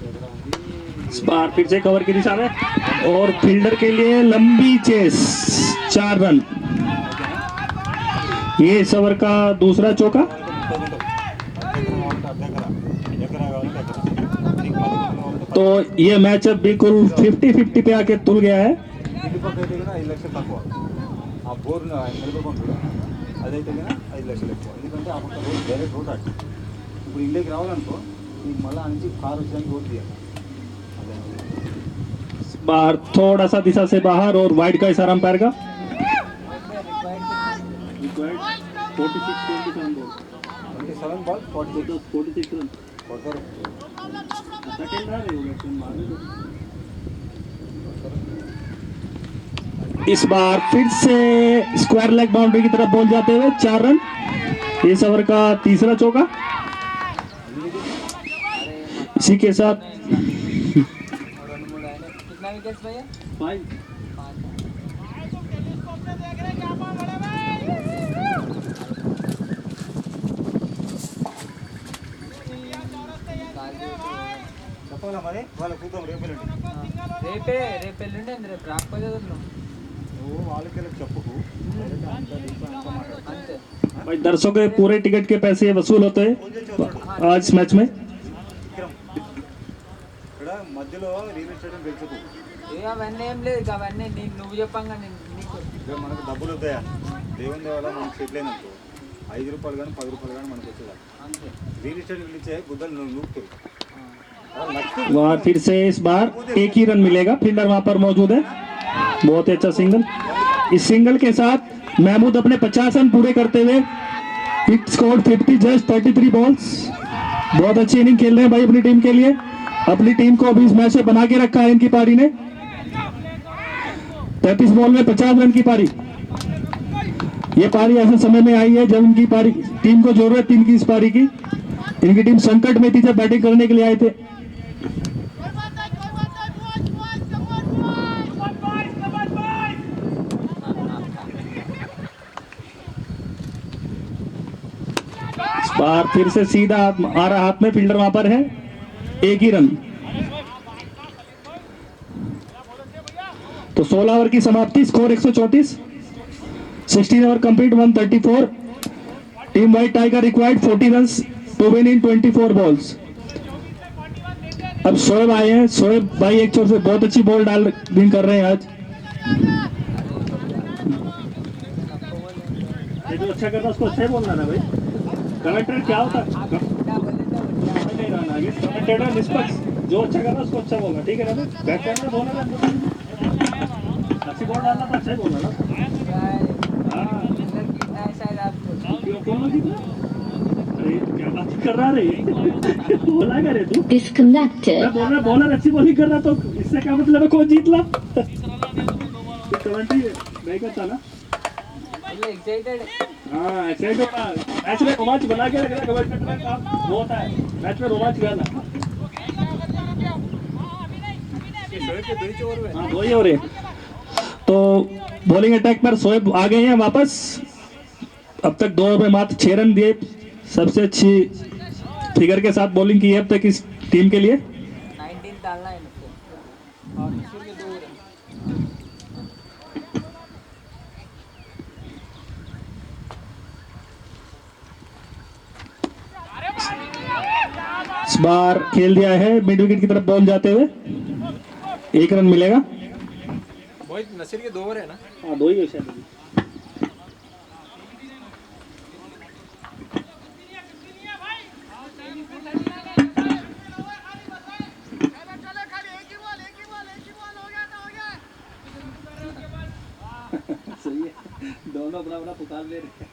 इस बार फिर से कवर की दिशा में और फील्डर के लिए लंबी चेस, 4 रन। ये इस ओवर का दूसरा चौका। तो ये मैचअप बिल्कुल 50-50 पे आके तुल गया है। ఇంటి పక్క అయితే కదా 5 లక్షలు తక్కువ. ఆ బోర్ నిలబడుకుంటాడు, అదైతే కదా 5 లక్షలు ఎక్కువ. ఎందుకంటే ఆ పక్క రోడ్ డైరెక్ట్ రోడ్ అటు. ఇప్పుడు ఇంట్లోకి రావాలనుకో, నీకు మళ్ళీ ఆ నుంచి కారు వచ్చేదానికి రోడ్ తీయాలి. इस बार थोड़ा सा दिशा से बाहर और वाइड का इशारा अंपायर का। 27 బాల్ 46 रन కొడతారు. इस बार फिर से स्क्वायर लेग बाउंड्री की तरफ बॉल जाते हुए 4 रन। इस ओवर का तीसरा चौका। इसी के साथ 2-3 అయినా. कितना विकेट्स भैया? 5. చెప్పాలా మరి వాళ్ళ కూతాం రేపు రేపే ఎల్లుండి రేపు రాకపోతే వదలను. నువ్వు వాళ్ళకి చెప్పకు. అంతే. भाई दर्शकों के पूरे टिकट के पैसे वसूल होते हैं आज इस मैच में। ఇక్కడ మధ్యలో రియల్ ఎస్టేట్ తెలుసుకో. అవన్నీ ఏం లేదు, అవన్నీ నువ్వు చెప్పంగా నీకు ఇక మనకు డబ్బులు వద్దాయా, దేవుని దేవాల మనకు సెటిల్ అయినట్టు 5 రూపాయలు కానీ 10 రూపాయలు కానీ మనకు వచ్చేదా. అంతే. రియల్ ఎస్టేట్ పిలిచే గుద్దలు నువ్వు నూపుతారు. वहाँ फिर से इस बार एक ही रन मिलेगा, फील्डर वहां पर मौजूद है। बहुत ही अच्छा सिंगल। इस सिंगल के साथ महमूद अपने 50 रन पूरे करते हुए हिट स्कोर 50 जस्ट 33 बॉल्स। बहुत अच्छी इनिंग खेल रहे हैं भाई अपनी टीम के लिए। अपनी टीम को अभी इस मैच में बना के रखा है इनकी पारी ने। 33 बॉल में 50 रन की पारी। ये पारी ऐसे समय में आई है जब इनकी पारी टीम को जरूरत थी इनकी इस पारी की। इनकी टीम संकट में थी जब बैटिंग करने के लिए आए थे। बाहर फिर से सीधा आ रहा हाथ में, फील्डर वहां पर है, एक ही रन। तो 16 ओवर की समाप्ति, score 134, 16 over complete, 134। Team white tiger required 40 runs to win in 24 balls. अब शोएब आए हैं, शोएब भाई एक छोर से बहुत अच्छी बॉल डाल कर रहे हैं आज। ये जो अच्छा कर रहा है उसको अच्छा ही बोलना ना भाई। कमेंटेटर क्या होता है? कमेंटेटर निष्पक्ष, जो अच्छा कर रहा है उसको अच्छा बोलना, ठीक है ना? बैक कैमरा बोलना अच्छी बॉल डालना तो अच्छा ही बोलना ना। कौन जीतना? अरे क्या बात कर रहा रे? बोला करे तू? Disconnected. मैं बोल रहा बॉलर अच्छी बॉलिंग कर रहा, तो इससे क्या मतलब है कौन जीत ला? कमेंट्री नहीं करता ना। एक्साइटेड हाँ एक्साइटेड होता है, मैच में रोमांच बना के रखना कमेंटेटर का काम वो होता है, मैच में रोमांच करना। हाँ 2 ही हो रहे। तो बॉलिंग अटैक पर शोएब आ गए हैं वापस। अब तक 2 ओवर में मात्र 6 रन दिए, सबसे अच्छी फिगर के साथ बॉलिंग की है अब तक इस टीम के लिए। 19 डालना है इनको और इसीलिए 2 रन। इस बार खेल दिया है मिड विकेट की तरफ बॉल जाते हुए, 1 रन मिलेगा। नसीर के 2 ओवर है ना? हाँ 2 ही है शायद। सही है, दोनों अपना अपना पुकार ले रहे हैं।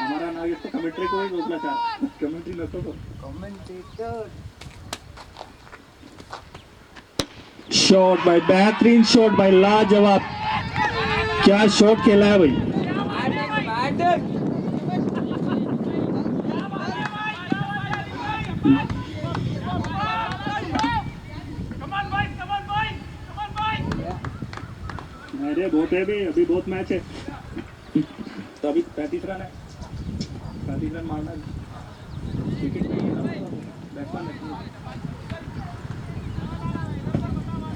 हमारा नागिस तो कमेंट्री को ही रोकना चाह, कमेंट्री न तो कमेंटेटर शॉट बाय, बेहतरीन शॉट बाय, लाजवाब, क्या शॉट खेला है भाई। अरे बहुत है भी, अभी बहुत मैच है, तो अभी 35 रन है, 35 रन मारना विकेट नहीं है ना, बैट्समैन है।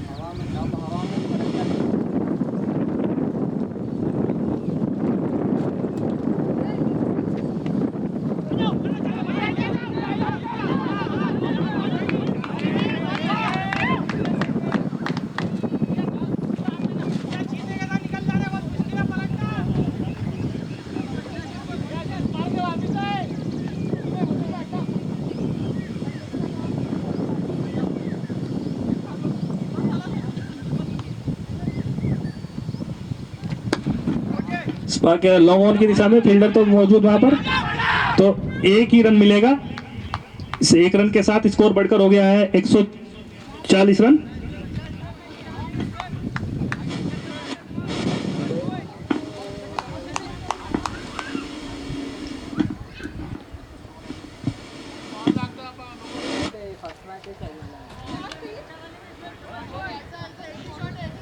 हवा में कम हवा में लॉन्ग ऑन की दिशा में फील्डर तो मौजूद वहां पर, तो 1 ही रन मिलेगा। इस 1 रन के साथ स्कोर बढ़कर हो गया है 140 रन।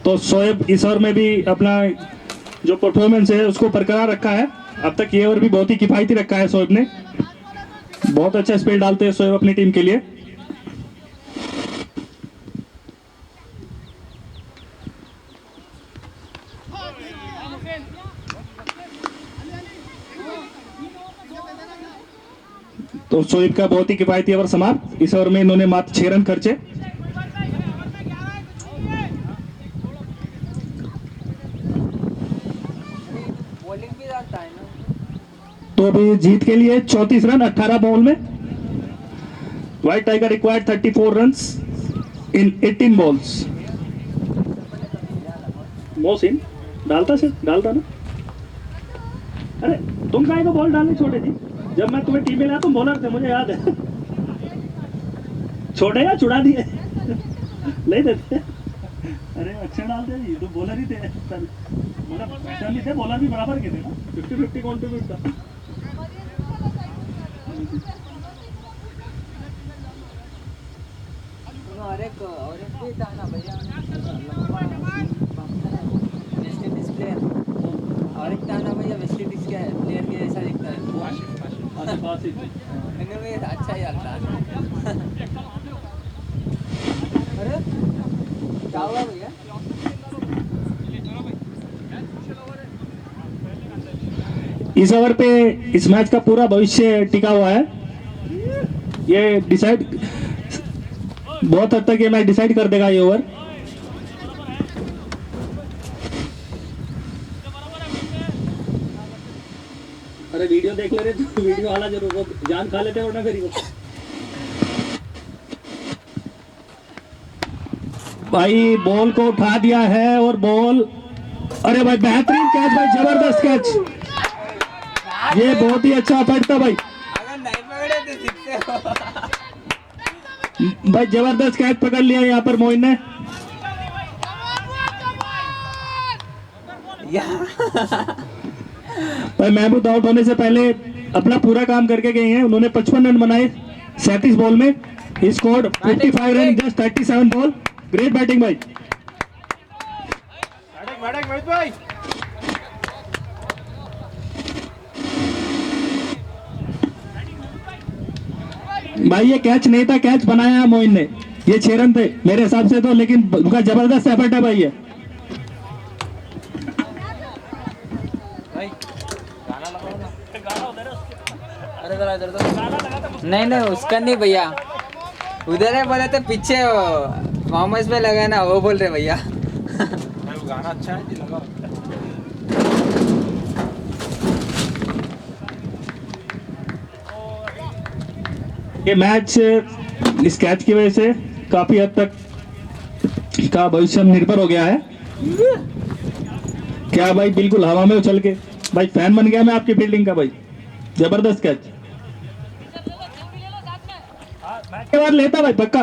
तो शोएब इस ओवर में भी अपना जो परफॉर्मेंस है उसको बरकरार रखा है। अब तक ये ओवर भी बहुत ही किफायती रखा है शोएब ने, बहुत अच्छा स्पेल डालते हैं शोएब अपनी टीम के लिए। तो शोएब का बहुत ही किफायती ओवर समाप्त। इस ओवर में इन्होंने मात्र 6 रन खर्चे। बॉलिंग भी जाता है ना। तो अभी जीत के लिए 34 रन 18 बॉल में। White tiger required 34 runs in 18 balls. Mohsin डालता ना। अरे तुम काहे को बॉल डालने छोड़े थी? जब मैं तुम्हें टीम में लाया तुम बॉलर थे, मुझे याद है। छोड़े या छुड़ा दिए? नहीं देते। अरे अच्छे डालते जी, तो बॉलर ही थे, मतलब बैटर भी थे, बॉलर भी बराबर के थे ना, 50-50 कॉन्ट्रीब्यूट था। और एक भी था ना भैया, वेस्ट इंडीज प्लेयर, और एक था ना भैया वेस्ट इंडीज का प्लेयर के जैसा दिखता मैंने भी अच्छा ही आता अरे क्या हुआ भैया इस ओवर पे इस मैच का पूरा भविष्य टिका हुआ है। ये डिसाइड बहुत हद तक ये मैच डिसाइड कर देगा ये ओवर। अरे वीडियो देख ले रहे तो वीडियो वाला जरूर वो जान खा लेते वरना फिर भाई बॉल को उठा दिया है और बॉल अरे भाई बेहतरीन कैच भाई जबरदस्त कैच। ये बहुत ही अच्छा अफर्ट था भाई। अगर नहीं पकड़े तो सीखते हो भाई जबरदस्त कैच पकड़ लिया यहाँ पर मोइन ने। भाई महमूद आउट होने से पहले अपना पूरा काम करके गए हैं। उन्होंने 55 रन बनाए 37 बॉल में। He scored 55 run just 37 ball. Great batting भाई। भाई ये कैच नहीं था, कैच बनाया है मोइन ने। ये 6 रन थे मेरे हिसाब से तो, लेकिन उनका जबरदस्त एफर्ट है भाई ये। नहीं नहीं उसका नहीं भैया उधर है बोले तो पीछे मोहम्मद पे लगा ना वो बोल रहे भैया गाना अच्छा है जी लगा ये मैच इस कैच की वजह से काफी हद तक का भविष्य निर्भर हो गया है। क्या भाई बिल्कुल हवा में उछल के भाई फैन बन गया मैं आपकी बिल्डिंग का भाई। जबरदस्त कैच के बाद लेता भाई पक्का।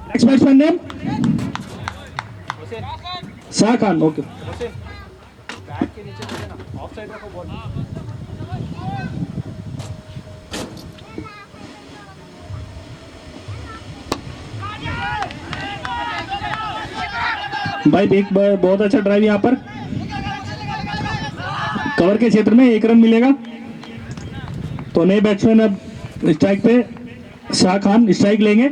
Next batsman name Shah Khan. Okay bat के नीचे से ना ऑफ साइड रखो बॉल भाई एक बहुत अच्छा ड्राइव यहाँ पर कवर के क्षेत्र में 1 रन मिलेगा। तो नए बैट्समैन अब स्ट्राइक पे शाह खान स्ट्राइक लेंगे।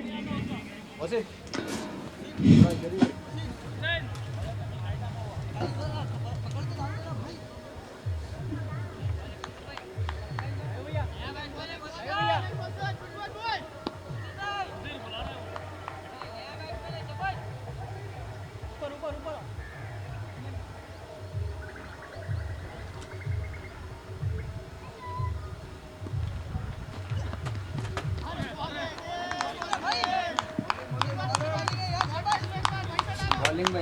बॉलिंग भाई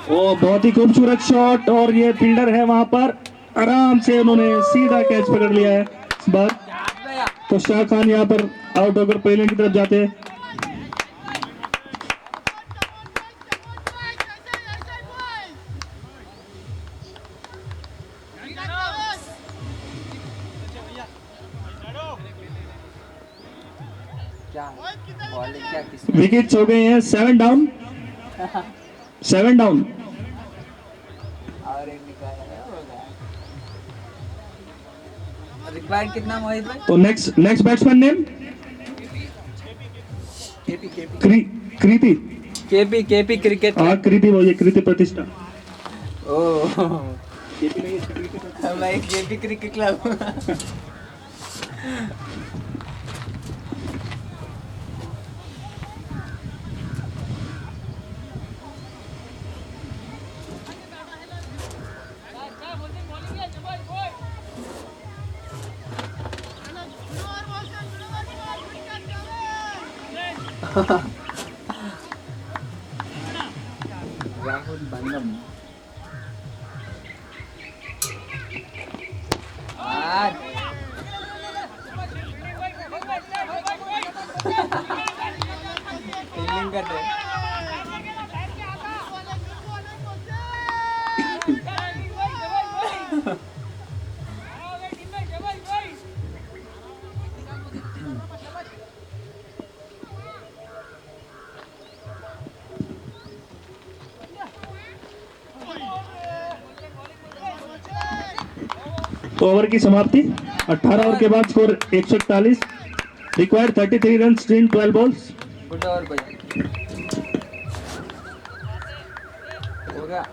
वो बहुत ही खूबसूरत शॉट और ये फील्डर है वहां पर आराम से उन्होंने सीधा कैच पकड़ लिया है इस बार। तो शाह खान यहाँ पर आउट होकर पहले की तरफ जाते हैं। क्या बॉलिंग क्या किस विकेट्स हो गए हैं 7 डाउन 7 डाउन। और एक निकाला होगा रिक्वायर्ड कितना मोहित भाई तो नेक्स्ट बैट्समैन नेम कृति। केपी क्रिकेट हाँ कृति वो ये कृति प्रतिष्ठा। ओ भाई केपी क्रिकेट क्लब राहुल बंदम आज फील्डिंग करते ओवर की समाप्ति 18 ओवर के बाद score 141 required 33 run in 12 balls good over भैया हो गया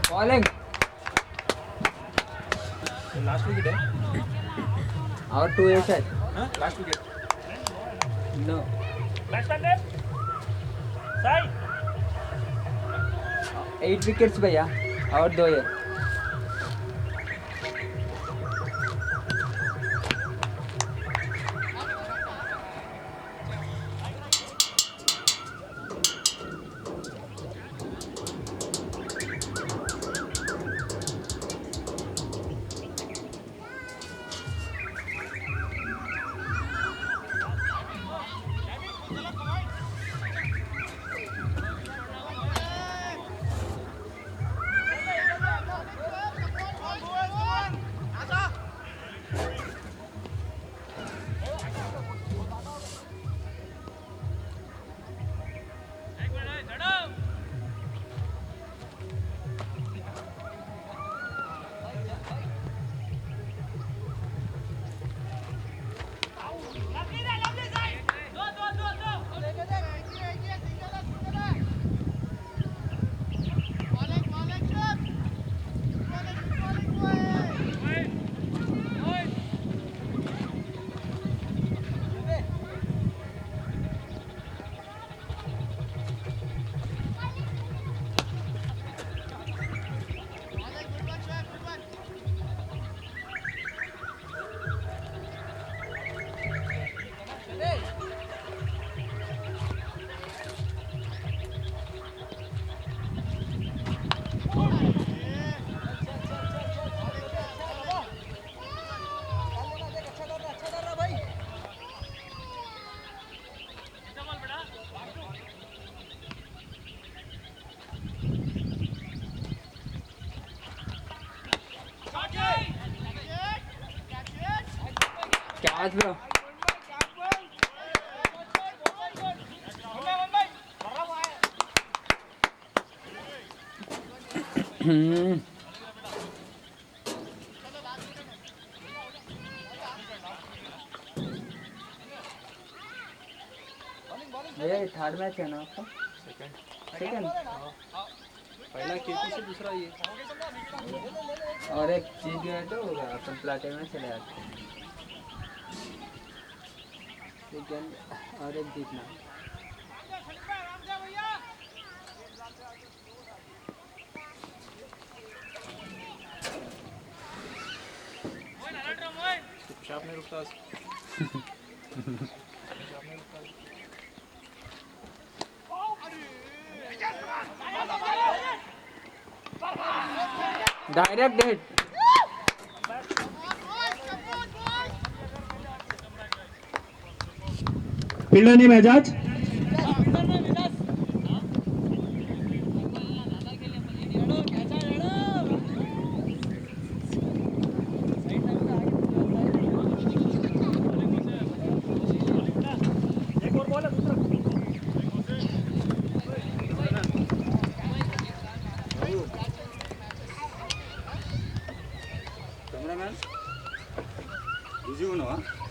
बॉलिंग लास्ट विकेट है और 2 एस है लास्ट विकेट नो बैट्समैन ने सही 8 विकेट्स भैया और 2 है कैच ब्रो भैया ये थर्ड मैच है ना आपका सेकंड पहला केपी से दूसरा ये और एक जीत गया तो हो गया अपन प्लेटिनम में चले जाते सेकंड और एक जीतना चुपचाप नहीं रुकता डायरेक्ट डेट fielder name Ejaz cameraman busy हो ना